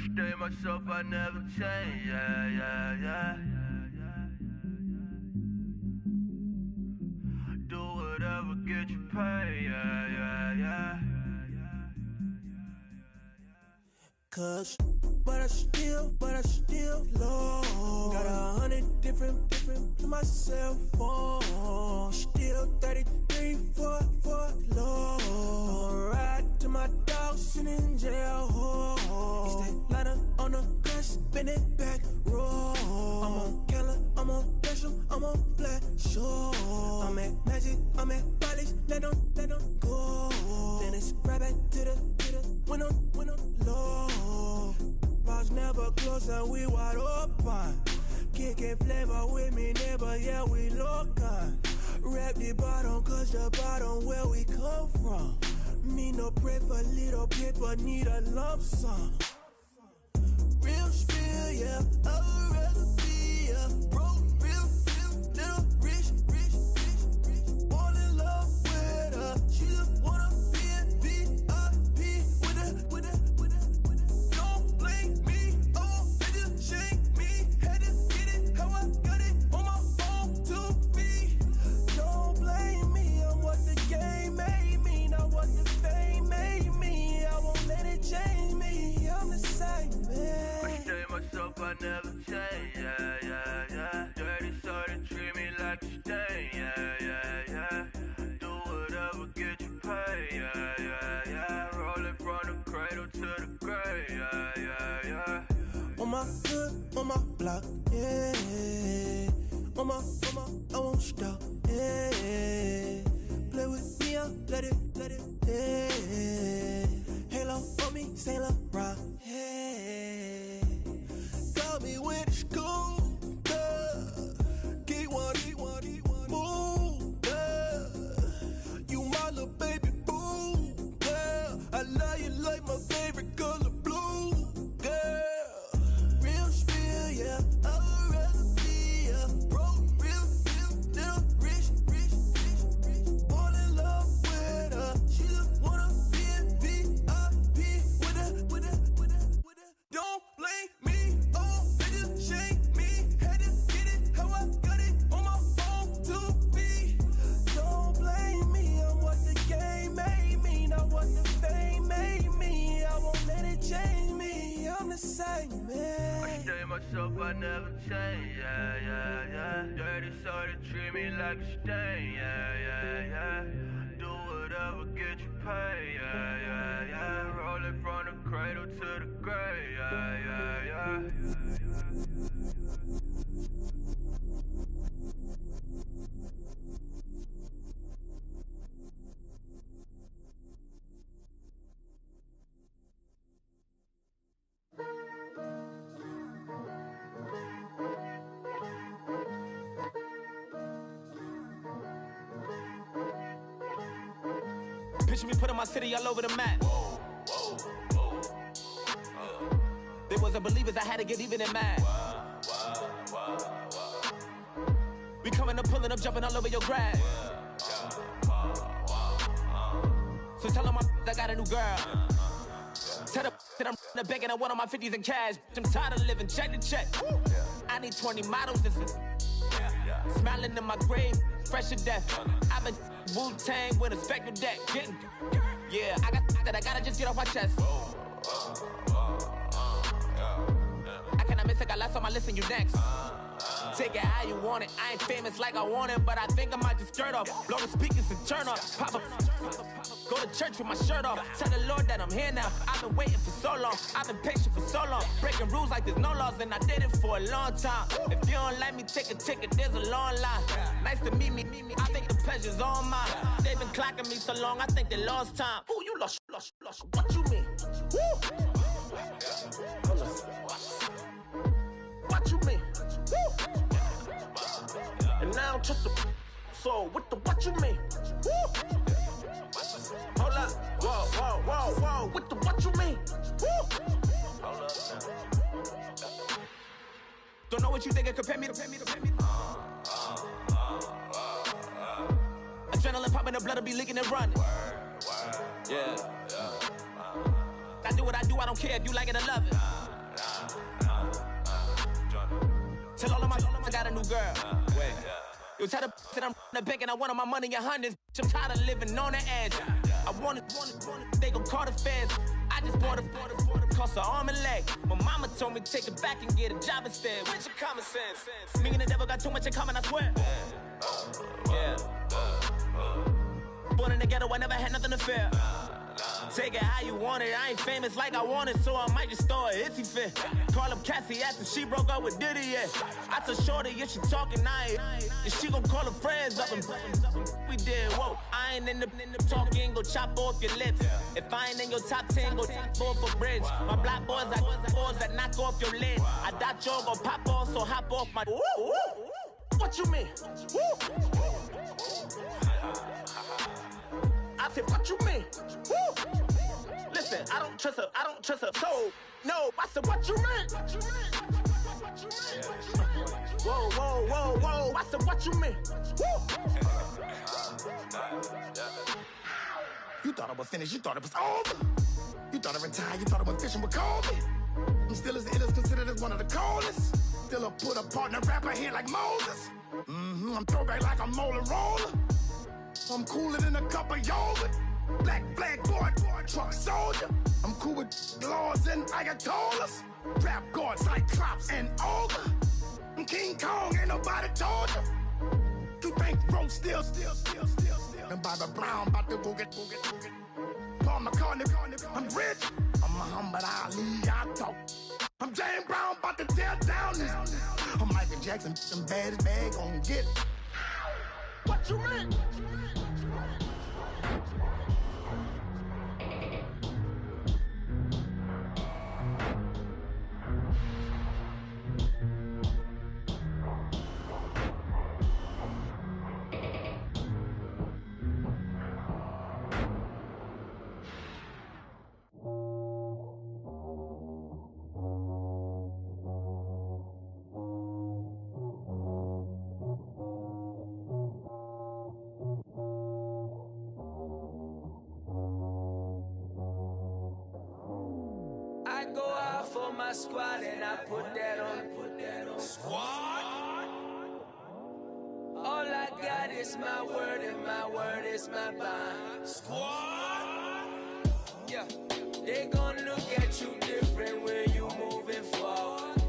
stay myself, I never change, yeah. Do whatever, get you paid, yeah. Cause, but I still low. Got 100 different to my cell phone. Still 33 for low. I'ma ride to my dog sitting in jail. It's that ladder on the grass, spin it back, roll. I'm on Keller, I'm on Gresham, I'm on Flat Shore. I'm at Magic, I'm at Follies, let them go. Then it's right back to the when I'm low. Bars never close and we wide open. Kicking flavor with me, neighbor, yeah, we local. Rap the bottom, cause the bottom where we come from. Me no pray for little paper, need a lump sum. Real spill, yeah, I'd rather be, yeah. Broke, real, little rich. All in love with her, she just wanna be in VIP with her. Don't blame me, oh, they just shake me. Had to get it, how I got it, on my own 2 feet. Don't blame me, I'm what the game made me, not what the fame made me. I won't let it change me, I'm the same, man. I stay myself, I never change, yeah. Dirty so they treat me like a stain, yeah. Do whatever, get you paid, yeah. Rolling from the cradle to the grave, yeah. On my hood, on my block, yeah. On my, I won't stop, yeah. Play with me, I'll let it, yeah. Halo on me, Saint Laurent, yeah. Got me with the school, yeah. Get one, move, yeah. You my little baby boo, yeah. I love you like my favorite color blue, yeah. Real spill, yeah, I'd rather be, yeah. Broke, real, little rich. All in love with her, she just wanna be in VIP with her. Don't blame me, oh, they just shake me. Had to get it, how I got it, on my own 2 feet. Don't blame me, I'm what the game made me, not what the fame made me. I won't let it change me, I'm the same, man. I stay myself, I never change, yeah. Dirty so they treat me like a stain, yeah. Do whatever, get you paid, yeah. Rolling from the cradle to the grave, yeah. Picture me putting my city all over the map. They wasn't believers, I had to get even and mad. We coming up, pulling up, jumping all over your grass. So tell them I got a new girl. Tell them that I'm the bank and I want on my 50s in cash. I'm tired of living check to check. I need 20 models, this is smiling in my grave, fresh to death. I've been Wu-Tang with a spectral deck. Getting, yeah, I got that I gotta just get off my chest. I cannot miss it, got lots on my list and you next. Take it how you want it. I ain't famous like I want it, but I think I might just skirt off. Blow the speakers and turn up. Pop up. Go to church with my shirt off. Tell the Lord that I'm here now. I've been waiting for so long. I've been patient for so long. Breaking rules like there's no laws, and I did it for a long time. If you don't like me, take a ticket. There's a long line. Nice to meet me. I think the pleasure's all mine. They've been clocking me so long, I think they lost time. Ooh, you lost. What you mean? Woo! What you mean? Woo! And now I'm just a so what you mean? Woo! Hold up, whoa, what you mean? Woo! Hold up now. Don't know what you think it compare me to. Adrenaline popping, the blood will be leaking and running. Yeah. I do what I do, I don't care if you like it or love it. Tell all of my I got a new girl. Wait. You tell the that I'm the bank and I want all my money in hundreds. I'm tired of living on the edge. I want it, they gon' call the feds. I just bought a cost an arm and leg. My mama told me take it back and get a job instead. Where's your common sense? Me and the devil got too much in common, I swear. Yeah. Born in the ghetto, I never had nothing to fear. Take it how you want it. I ain't famous like I want it, so I might just throw it if he fit. Call up Cassie after she broke up with Diddy, yeah. I told Shorty if she talking, and she gon' call her friends up and we did, whoa. I ain't in the talking, go chop off your lips. If I ain't in your top 10, go top off a bridge. My black boys, I got boys that knock off your lid. I doubt you're gon' pop off, so hop off my. What you mean? I said, what you mean? Woo! Listen, I don't trust her, so, no, I said, what you mean? Whoa, I said, what you mean? Woo! You thought I was finished, you thought it was over. You thought I retired, you thought I went fishing with Kobe. I'm still as ill as considered as one of the coldest. Still a put a partner rapper here like Moses. I'm throwback like a molar roller. I'm cooler than a cup of yogurt. Black flag boy, truck soldier. I'm cool with laws and Ayatollahs. Rap God, Cyclops and Olga. I'm King Kong, ain't nobody told you. You think Road still. And Bobby Brown about to go get. Paul McCartney, I'm rich. I'm Muhammad Ali, I talk. I'm James Brown, about to tear down this. I'm Michael Jackson, them bad as bad gon' get. What you mean? My squad and I put that on squad. All I got is my word and my word is my bond. Squad. Yeah, they gon' look at you different when you moving forward.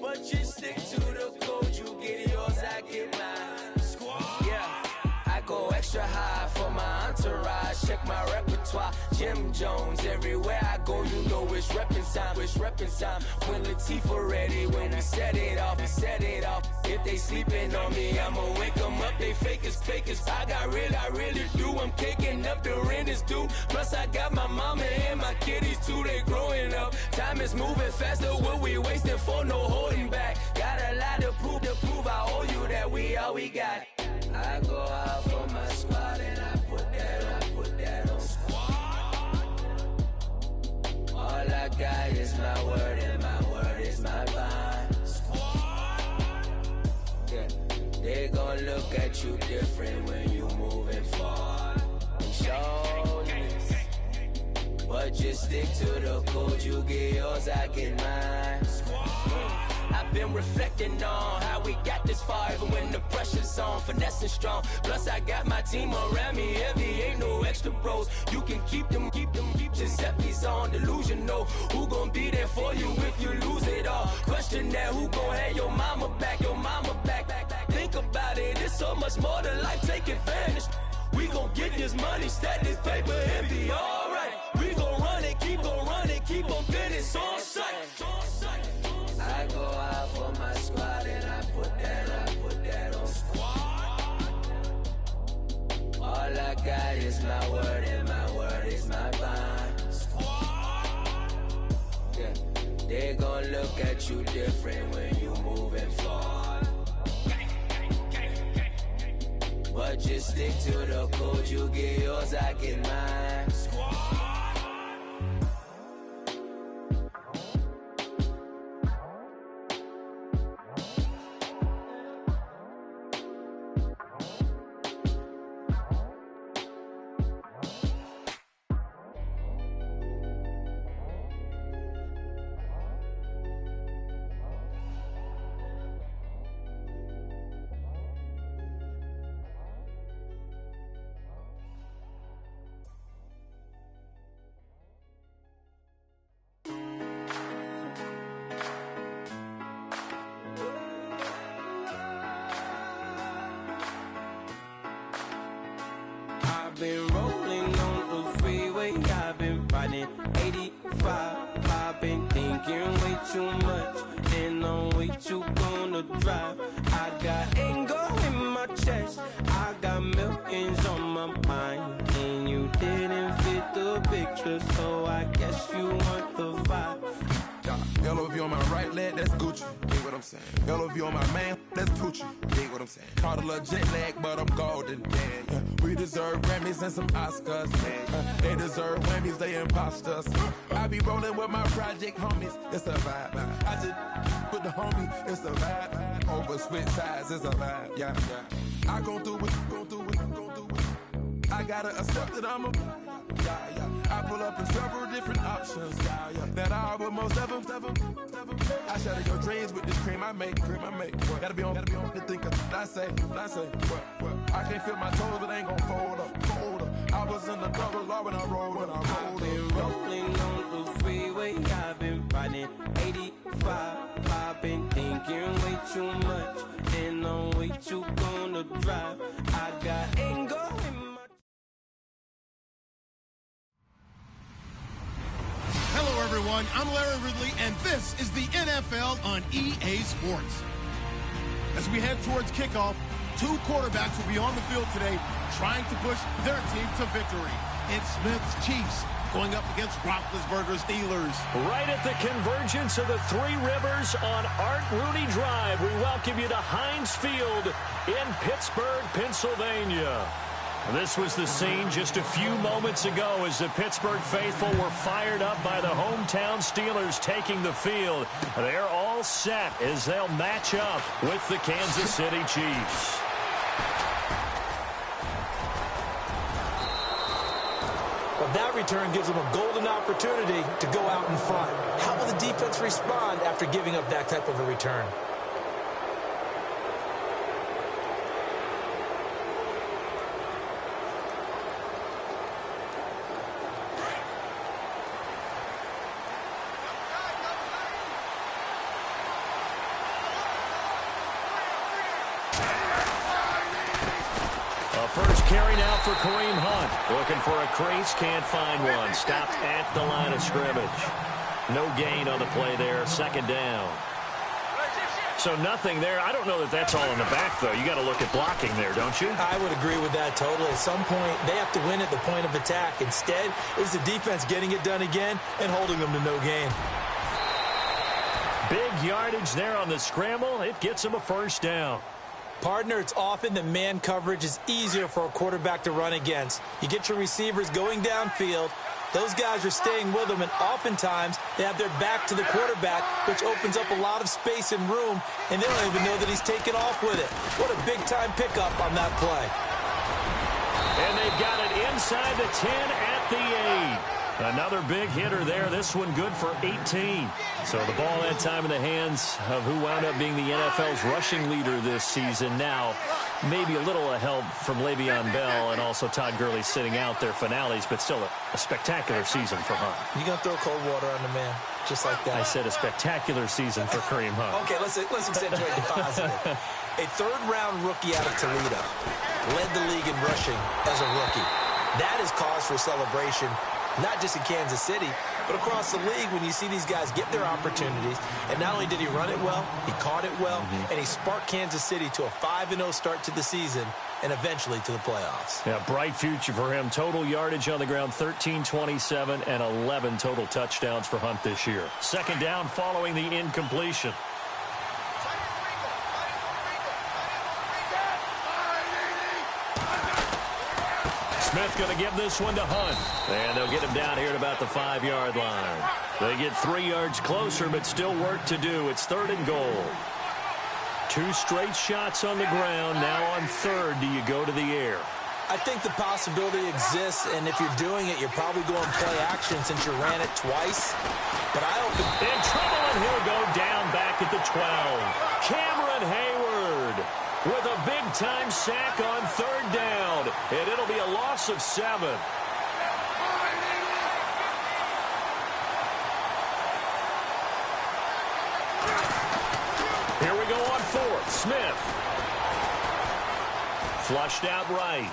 But you stick to the code, you get yours, I get mine. Squad. Yeah, I go extra high for my entourage. Check my repertoire. Jim Jones, everywhere I go, you know it's reppin' time. When Latifah ready, when we set it off. If they sleeping on me, I'ma wake them up, they fakers. I really do, I'm caking up, the rent is due. Plus I got my mama and my kiddies too, they growing up. Time is moving faster, what we wasting for, no holding back. Got a lot to prove, I owe you that we all we got. I go out for my squad and I put that on squad. All I got is my word and my word is my bond. Squad. Yeah, they gon' look at you different when you moving forward. Show this, but just stick to the code. You get yours, I get mine. I've been reflecting on how we got this far, even when the pressure's on, finessing strong. Plus I got my team around me heavy, ain't no extra bros. You can keep them. Giuseppe's on delusional. Who gon' be there for you if you lose it all? Question that, who gon' have your mama back? Think about it, it's so much more to life, take advantage. We gon' get this money, stack this paper and be alright. We gon' run it, keep on finish on sight. I go out for my squad and I put that on squad. All I got is my word and my word is my bond. Squad. Yeah, they gon' look at you different when you moving forward. But just stick to the code, you get yours, I get mine. Squad. 85. I've been thinking way too much, and I'm way too gonna drive. I got anger in my chest, I got millions on my mind, and you didn't fit the picture, so I guess you want the vibe. LOV on my right leg, that's Gucci. Dig what I'm saying? LOV on my man, that's Gucci. Dig what I'm saying? Caught a little jet lag, but I'm golden. Yeah. We deserve Grammys and some Oscars. They deserve Whammies, they imposters. I be rolling with my project homies. It's a vibe. I just put the homie. It's a vibe. Over switch sides, it's a vibe. Yeah. I gon' do it. I gotta accept that I'm a. I pull up in several different options. That I would most ever. I shatter your dreams with this cream I make. Gotta be on the thinker. I say, what? I can't feel my toes, but ain't gon' fold up. I was in the double law when I rolled. I've been rolling on the freeway. I've been riding 85. I've been thinking way too much, and I'm way too gonna drive. I got anger in my. Hello, everyone. I'm Larry Ridley, and this is the NFL on EA Sports. As we head towards kickoff, two quarterbacks will be on the field today trying to push their team to victory. It's Smith's Chiefs going up against Roethlisberger's Steelers. Right at the convergence of the Three Rivers on Art Rooney Drive, we welcome you to Heinz Field in Pittsburgh, Pennsylvania. This was the scene just a few moments ago as the Pittsburgh faithful were fired up by the hometown Steelers taking the field. They're all set as they'll match up with the Kansas City Chiefs. Well, that return gives them a golden opportunity to go out in front. How will the defense respond after giving up that type of a return? First carry now for Kareem Hunt. Looking for a crease, can't find one. Stopped at the line of scrimmage. No gain on the play there. Second down. So nothing there. I don't know that that's all in the back, though. You got to look at blocking there, don't you? I would agree with that totally. At some point, they have to win at the point of attack. Instead, it was the defense getting it done again and holding them to no gain. Big yardage there on the scramble. It gets them a first down. Partner, it's often that man coverage is easier for a quarterback to run against. You get your receivers going downfield. Those guys are staying with them, and oftentimes they have their back to the quarterback, which opens up a lot of space and room, and they don't even know that he's taken off with it. What a big-time pickup on that play. And they've got it inside the 10 at the 8. Another big hitter there. This one good for 18. So the ball that time in the hands of who wound up being the NFL's rushing leader this season. Now, maybe a little help from Le'Veon Bell and also Todd Gurley sitting out their finales, but still a spectacular season for Hunt. You going to throw cold water on the man, just like that? I said a spectacular season for Kareem Hunt. Okay, let's accentuate the positive. A third-round rookie out of Toledo led the league in rushing as a rookie. That is cause for celebration. Not just in Kansas City, but across the league when you see these guys get their opportunities. And not only did he run it well, he caught it well, and he sparked Kansas City to a 5-0 start to the season and eventually to the playoffs. Yeah, bright future for him. Total yardage on the ground, 1327, and 11 total touchdowns for Hunt this year. Second down following the incompletion. Smith going to give this one to Hunt. And they'll get him down here at about the 5-yard line. They get 3 yards closer, but still work to do. It's 3rd and goal. 2 straight shots on the ground. Now on 3rd, do you go to the air? I think the possibility exists, and if you're doing it, you're probably going play action since you ran it twice. But I hope in trouble, and he'll go down back at the 12. Cameron Hayward with a big-time sack on 3rd down, and it'll be a loss of 7. Here we go on 4th. Smith. Flushed out right.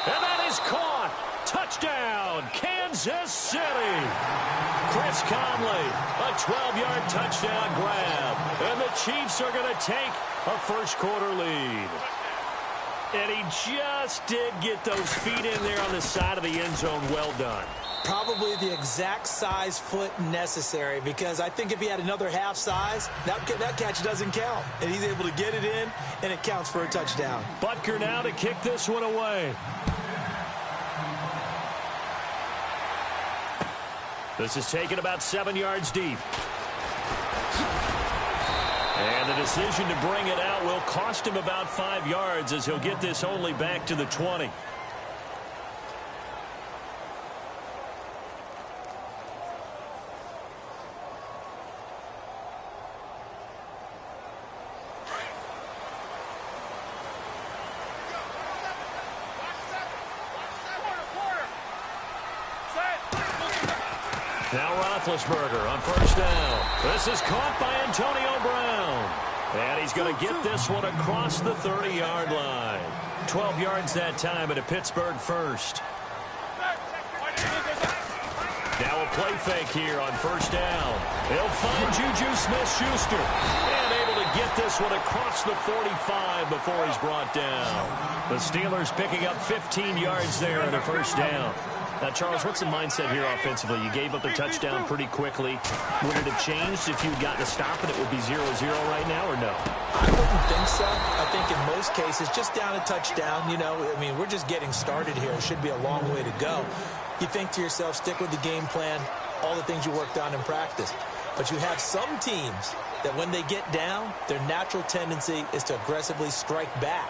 And that is caught. Touchdown, Kansas City. Chris Conley, a 12-yard touchdown grab. And the Chiefs are going to take a first-quarter lead. And he just did get those feet in there on the side of the end zone. Well done. Probably the exact size foot necessary, because I think if he had another half size, that catch doesn't count. And he's able to get it in, and it counts for a touchdown. Butker now to kick this one away. This is taken about 7 yards deep. And the decision to bring it out will cost him about 5 yards, as he'll get this only back to the 20. Now Roethlisberger on first down. This is caught by Antonio Brown. And he's going to get this one across the 30-yard line. 12 yards that time at a Pittsburgh first. Now a play fake here on first down. He'll find Juju Smith-Schuster. And able to get this one across the 45 before he's brought down. The Steelers picking up 15 yards there at a first down. Now, Charles, what's the mindset here offensively? You gave up the touchdown pretty quickly. Would it have changed if you'd gotten a stop and it would be 0-0 right now, or no? I wouldn't think so. I think in most cases, just down a touchdown, you know, I mean, we're just getting started here. It should be a long way to go. You think to yourself, stick with the game plan, all the things you worked on in practice. But you have some teams that when they get down, their natural tendency is to aggressively strike back.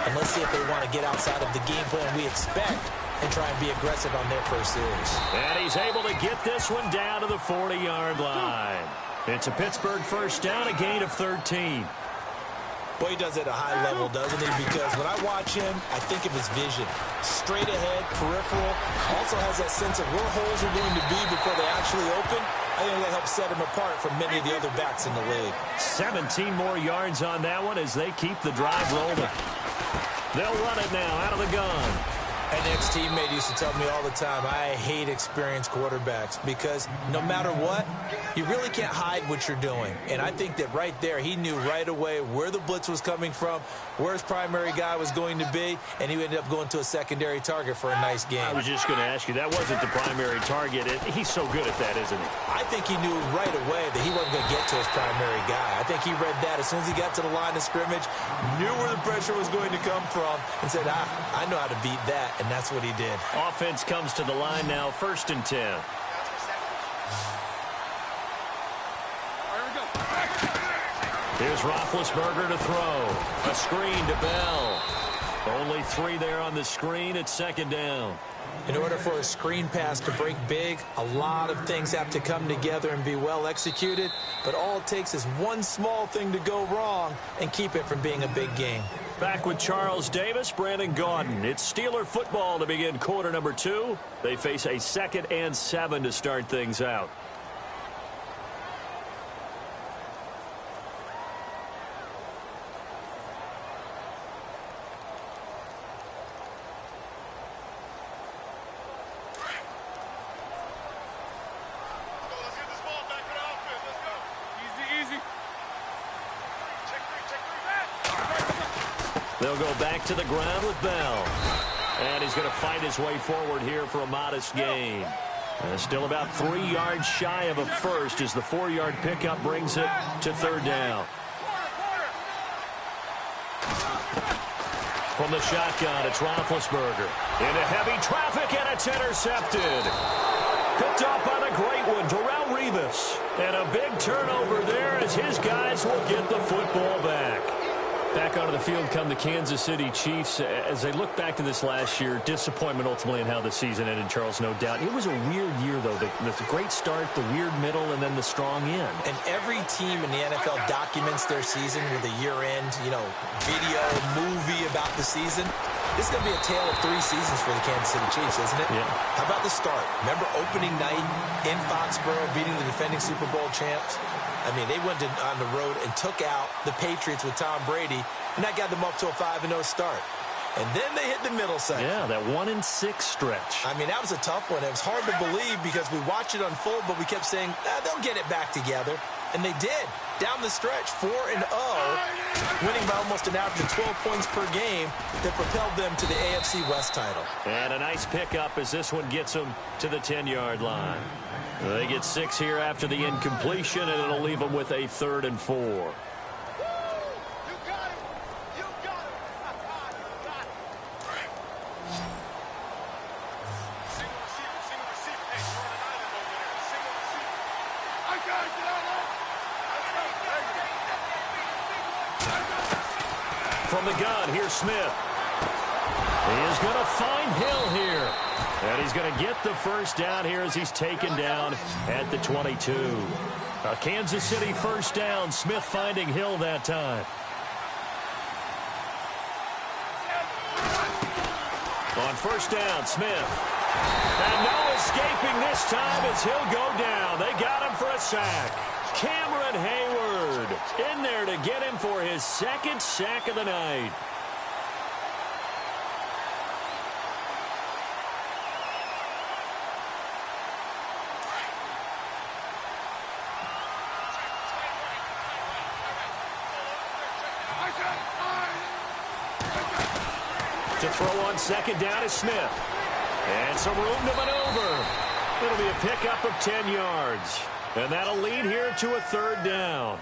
And let's see if they want to get outside of the game plan we expect and try and be aggressive on their first series. And he's able to get this one down to the 40-yard line. It's a Pittsburgh first down, a gain of 13. Boy, he does it at a high level, doesn't he? Because when I watch him, I think of his vision. Straight ahead, peripheral. Also has that sense of where holes are going to be before they actually open. I think that helps set him apart from many of the other backs in the league. 17 more yards on that one as they keep the drive rolling. They'll run it now out of the gun. An ex-teammate used to tell me all the time, I hate experienced quarterbacks because no matter what, you really can't hide what you're doing. And I think that right there, he knew right away where the blitz was coming from, where his primary guy was going to be, and he ended up going to a secondary target for a nice game. I was just going to ask you, that wasn't the primary target. He's so good at that, isn't he? I think he knew right away that he wasn't going to get to his primary guy. I think he read that as soon as he got to the line of scrimmage, knew where the pressure was going to come from, and said, I know how to beat that. And that's what he did. Offense comes to the line now, 1st and 10. Here's Roethlisberger to throw. A screen to Bell. Only 3 there on the screen at 2nd down. In order for a screen pass to break big, a lot of things have to come together and be well executed, but all it takes is one small thing to go wrong and keep it from being a big game. Back with Charles Davis, Brandon Gaudin. It's Steeler football to begin quarter number 2. They face a 2nd and 7 to start things out. They'll go back to the ground with Bell. And he's going to fight his way forward here for a modest gain. Still about 3 yards shy of a first as the 4-yard pickup brings it to 3rd down. From the shotgun, it's Roethlisberger. Into heavy traffic, and it's intercepted. Picked off by the great one, Darrelle Revis. And a big turnover there as his guys will get the football back. Back onto the field come the Kansas City Chiefs. As they look back to this last year, disappointment ultimately in how the season ended, Charles, no doubt. It was a weird year, though. The great start, the weird middle, and then the strong end. And every team in the NFL documents their season with a year-end, video, movie about the season. This is going to be a tale of 3 seasons for the Kansas City Chiefs, isn't it? Yeah. How about the start? Remember opening night in Foxborough, beating the defending Super Bowl champs? I mean, they went on the road and took out the Patriots with Tom Brady, and that got them up to a 5-0 start. And then they hit the middle section. Yeah, that 1-6 stretch. I mean, that was a tough one. It was hard to believe because we watched it unfold, but we kept saying, they'll get it back together. And they did. Down the stretch, 4-0, winning by almost an average of 12 points per game that propelled them to the AFC West title. And a nice pickup as this one gets them to the 10-yard line. They get 6 here after the incompletion, and it'll leave them with a 3rd and 4. From the gun, here's Smith. He is going to find Hill here. And he's going to get the first down here as he's taken down at the 22. A Kansas City first down. Smith finding Hill that time. On first down, Smith. And no escaping this time as he'll go down. They got him for a sack. Cameron Hayward in there to get him for his 2nd sack of the night. To throw on 2nd down is Smith. And some room to maneuver. It'll be a pickup of 10 yards. And that'll lead here to a 3rd down.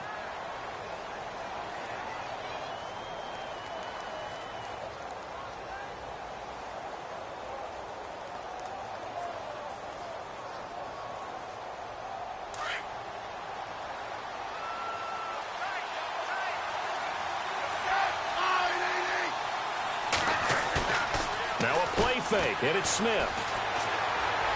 Now a play fake, and it's Smith.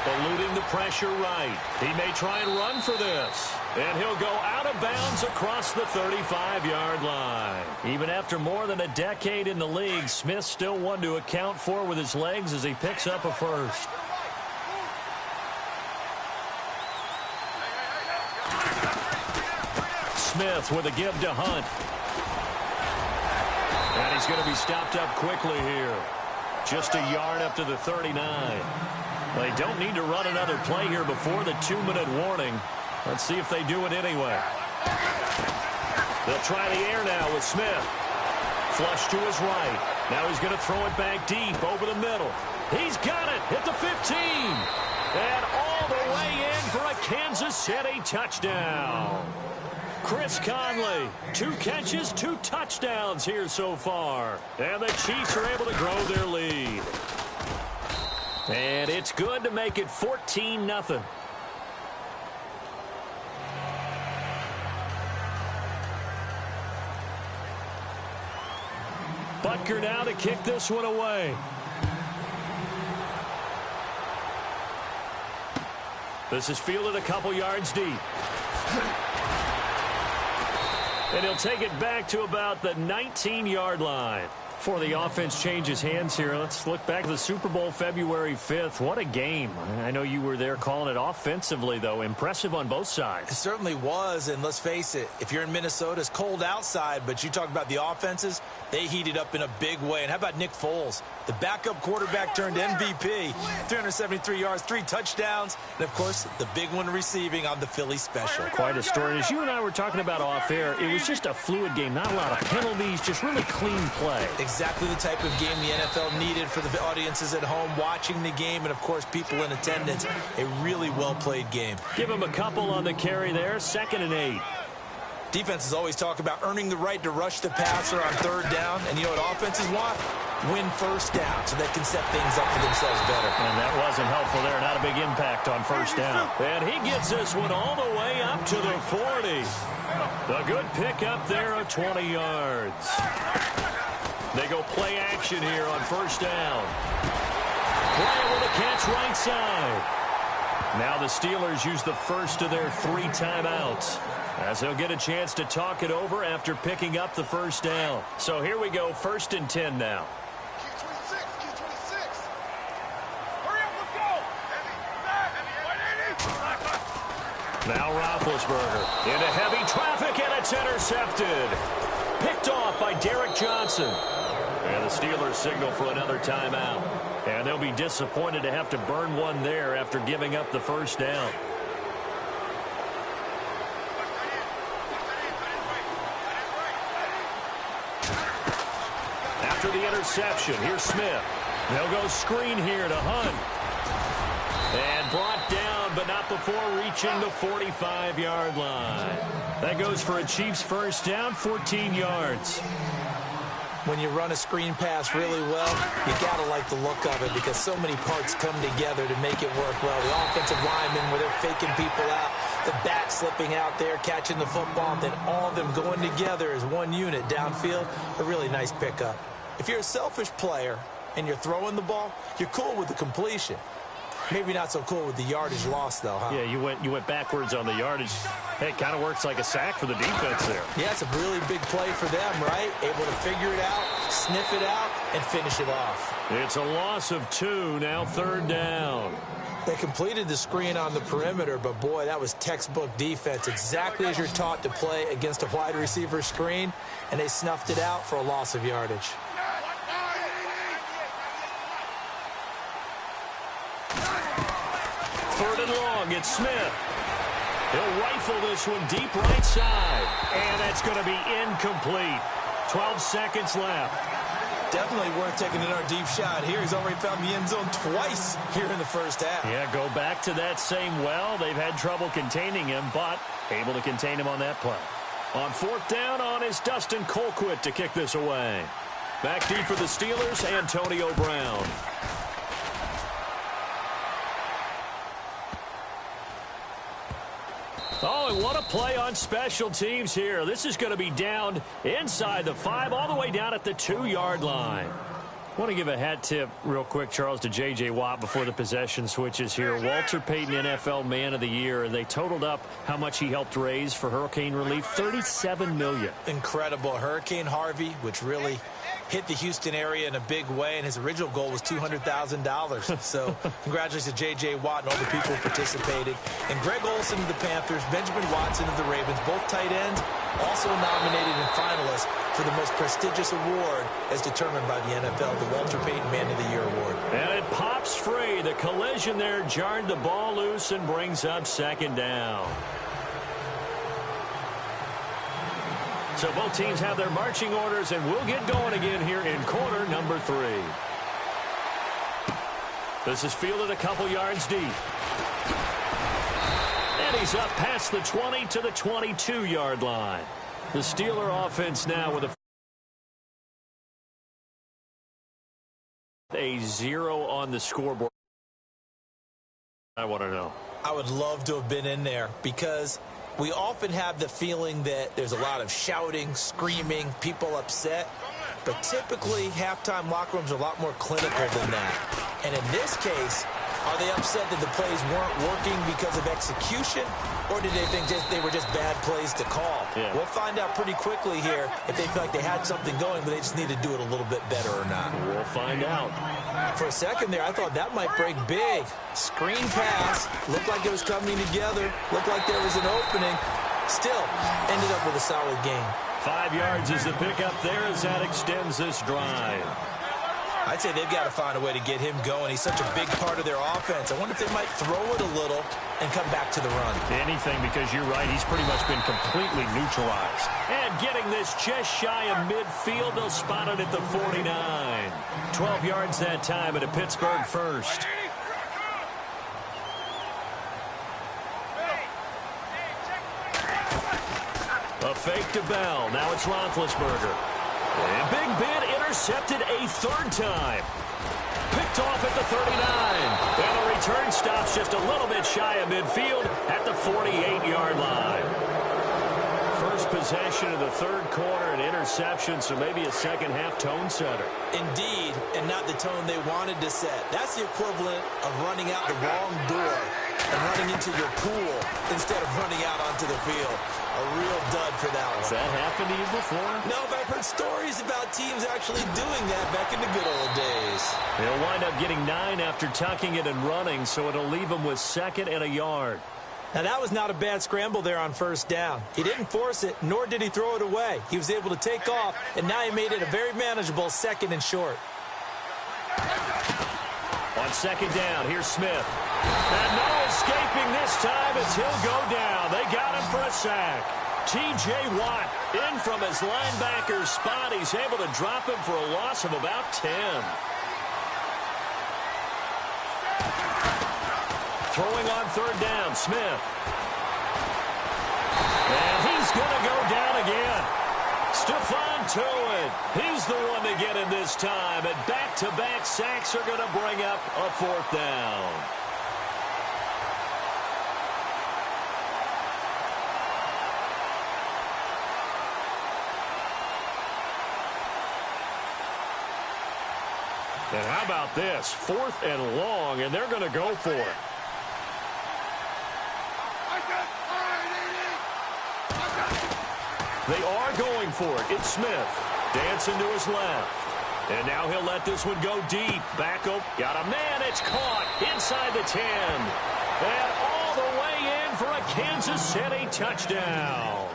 Eluding the pressure right. He may try and run for this. And he'll go out of bounds across the 35-yard line. Even after more than a decade in the league, Smith still one to account for with his legs as he picks up a first. Smith with a give to Hunt. And he's going to be stopped up quickly here. Just a yard up to the 39. They don't need to run another play here before the 2-minute warning. Let's see if they do it anyway. They'll try the air now with Smith. Flush to his right. Now he's going to throw it back deep over the middle. He's got it at the 15. And all the way in for a Kansas City touchdown. Chris Conley, 2 catches, 2 touchdowns here so far. And the Chiefs are able to grow their lead. And it's good to make it 14-0. Butker now to kick this one away. This is fielded a couple yards deep. And he'll take it back to about the 19-yard line. Before the offense changes hands here, let's look back to the Super Bowl February 5th. What a game. I know you were there calling it offensively, though. Impressive on both sides. It certainly was, and let's face it, if you're in Minnesota, it's cold outside, but you talk about the offenses, they heated up in a big way. And how about Nick Foles? The backup quarterback turned MVP, 373 yards, 3 touchdowns, and, of course, the big one receiving on the Philly special. Quite a story. As you and I were talking about off air, it was just a fluid game, not a lot of penalties, just really clean play. Exactly the type of game the NFL needed for the audiences at home watching the game and, of course, people in attendance. A really well-played game. Give him a couple on the carry there, 2nd and 8. Defenses always talk about earning the right to rush the passer on 3rd down, and you know what offenses want? Win 1st down so they can set things up for themselves better. And that wasn't helpful there. Not a big impact on 1st down. And he gets this one all the way up to the 40. A good pickup there of 20 yards. They go play action here on 1st down. Bryant with a catch right side. Now the Steelers use the first of their 3 timeouts, as they'll get a chance to talk it over after picking up the 1st down. So here we go, 1st and 10 now. Now Roethlisberger into heavy traffic, and it's intercepted. Picked off by Derek Johnson. And the Steelers signal for another timeout. And they'll be disappointed to have to burn one there after giving up the first down. After the interception, here's Smith. They'll go screen here to Hunt. And brought down, but not before reaching the 45-yard line. That goes for a Chiefs first down, 14 yards. When you run a screen pass really well, you got to like the look of it because so many parts come together to make it work well. The offensive linemen, where they're faking people out, the back slipping out there, catching the football, and then all of them going together as one unit downfield, a really nice pickup. If you're a selfish player and you're throwing the ball, you're cool with the completion. Maybe not so cool with the yardage loss, though, huh? Yeah, you went backwards on the yardage. Hey, it kind of works like a sack for the defense there. Yeah, it's a really big play for them, right? Able to figure it out, sniff it out, and finish it off. It's a loss of 2, now third down. They completed the screen on the perimeter, but, boy, that was textbook defense, exactly as you're taught to play against a wide receiver screen, and they snuffed it out for a loss of yardage. Third and long, it's Smith. He'll rifle this one deep right side. And that's going to be incomplete. 12 seconds left. Definitely worth taking another deep shot here. He's already found the end zone twice here in the first half. Yeah, go back to that same well. They've had trouble containing him, but able to contain him on that play. On fourth down on is Dustin Colquitt to kick this away. Back deep for the Steelers, Antonio Brown. Oh, and what a play on special teams here. This is going to be down inside the 5, all the way down at the 2-yard line. I want to give a hat tip real quick, Charles, to J.J. Watt before the possession switches here. Walter Payton, NFL Man of the Year, and they totaled up how much he helped raise for hurricane relief, $37 million. Incredible. Hurricane Harvey, which really hit the Houston area in a big way, and his original goal was $200,000. So congratulations to J.J. Watt and all the people who participated. And Greg Olsen of the Panthers, Benjamin Watson of the Ravens, both tight ends, also nominated and finalists for the most prestigious award as determined by the NFL, the Walter Payton Man of the Year Award. And it pops free. The collision there jarred the ball loose and brings up second down. So both teams have their marching orders, and we'll get going again here in quarter number 3. This is fielded a couple yards deep. And he's up past the 20 to the 22-yard line. The Steeler offense now with a 0 on the scoreboard. I want to know. I would love to have been in there because we often have the feeling that there's a lot of shouting, screaming, people upset. But typically, halftime locker rooms are a lot more clinical than that. And in this case, are they upset that the plays weren't working because of execution? Or did they think they were just bad plays to call? Yeah. We'll find out pretty quickly here if they feel like they had something going, but they just need to do it a little bit better or not. We'll find out. For a second there, I thought that might break big. Screen pass. Looked like it was coming together. Looked like there was an opening. Still, ended up with a solid gain. 5 yards is the pickup there as that extends this drive. I'd say they've got to find a way to get him going. He's such a big part of their offense. I wonder if they might throw it a little and come back to the run. Anything, because you're right. He's pretty much been completely neutralized. And getting this just shy of midfield. They'll spot it at the 49. 12 yards that time at a Pittsburgh first. A fake to Bell. Now it's Roethlisberger. And Big Ben intercepted a third time. Picked off at the 39. And the return stops just a little bit shy of midfield at the 48-yard line. First possession of the third quarter, an interception, so maybe a second-half tone setter. Indeed, and not the tone they wanted to set. That's the equivalent of running out the wrong door and running into your pool instead of running out onto the field. A real dud for that one. Has that happened to you before? No, but I've heard stories about teams actually doing that back in the good old days. They'll wind up getting 9 after tucking it and running, so it'll leave them with 2nd and a yard. Now, that was not a bad scramble there on first down. He didn't force it, nor did he throw it away. He was able to take off, and now he made it a very manageable 2nd and short. On 2nd down, here's Smith. And no escaping this time as he'll go down. They got him for a sack. T.J. Watt in from his linebacker spot. He's able to drop him for a loss of about 10. Throwing on 3rd down, Smith. And he's going to go down again. Stephon Tuitt, he's the one to get him this time. And back-to-back sacks are going to bring up a 4th down. And how about this? 4th and long, and they're going to go for it. They are going for it. It's Smith. Dancing to his left. And now he'll let this one go deep. Back up. Got a man. It's caught inside the 10. And all the way in for a Kansas City touchdown.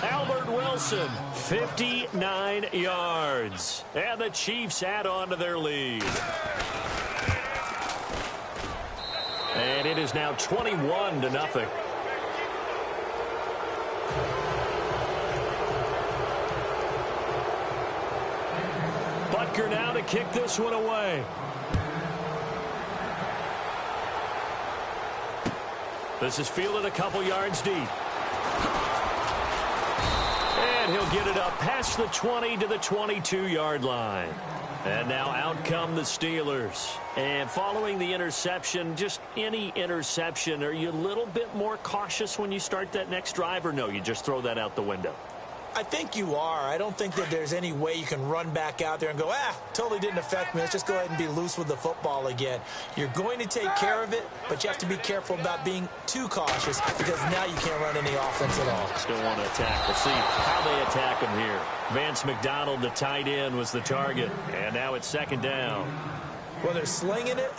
Albert Wilson, 59 yards. And the Chiefs add on to their lead. And it is now 21-0. Butker now to kick this one away. This is fielded a couple yards deep. And he'll get it up past the 20 to the 22-yard line. And now out come the Steelers. And following the interception, just any interception, are you a little bit more cautious when you start that next drive, or no, you just throw that out the window? I think you are. I don't think that there's any way you can run back out there and go, totally didn't affect me. Let's just go ahead and be loose with the football again. You're going to take care of it, but you have to be careful about being too cautious because now you can't run any offense at all. Still want to attack. We'll see how they attack him here. Vance McDonald, the tight end, was the target. And now it's 2nd down. Well, they're slinging it,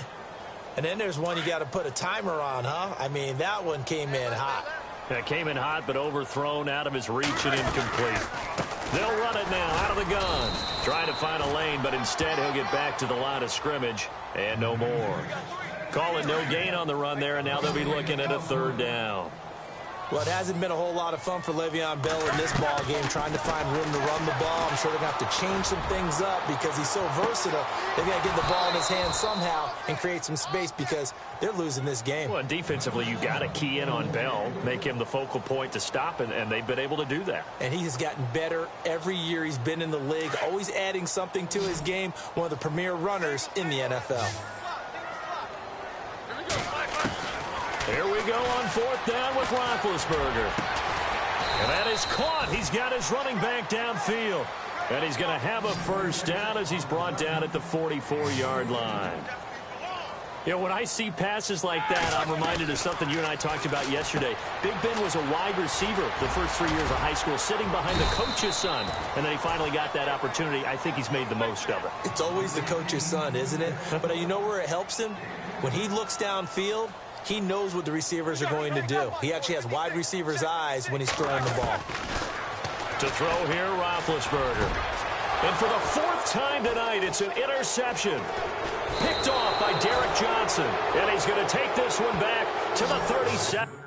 and then there's one you got to put a timer on, huh? I mean, that one came in hot. That came in hot, but overthrown out of his reach and incomplete. They'll run it now out of the gun. Trying to find a lane, but instead he'll get back to the line of scrimmage and no more. Calling no gain on the run there, and now they'll be looking at a 3rd down. Well, it hasn't been a whole lot of fun for Le'Veon Bell in this ball game, trying to find room to run the ball. I'm sure they're going to have to change some things up because he's so versatile. They've got to get the ball in his hands somehow and create some space because they're losing this game. Well, defensively, you got to key in on Bell, make him the focal point to stop, and they've been able to do that. And he has gotten better every year he's been in the league, always adding something to his game, one of the premier runners in the NFL. Here we go on 4th down with Roethlisberger. And that is caught. He's got his running back downfield. And he's going to have a 1st down as he's brought down at the 44-yard line. You know, when I see passes like that, I'm reminded of something you and I talked about yesterday. Big Ben was a wide receiver the first 3 years of high school, sitting behind the coach's son. And then he finally got that opportunity. I think he's made the most of it. It's always the coach's son, isn't it? But you know where it helps him? When he looks downfield, he knows what the receivers are going to do. He actually has wide receivers' eyes when he's throwing the ball. To throw here, Roethlisberger. And for the 4th time tonight, it's an interception. Picked off by Derek Johnson. And he's going to take this one back to the 37.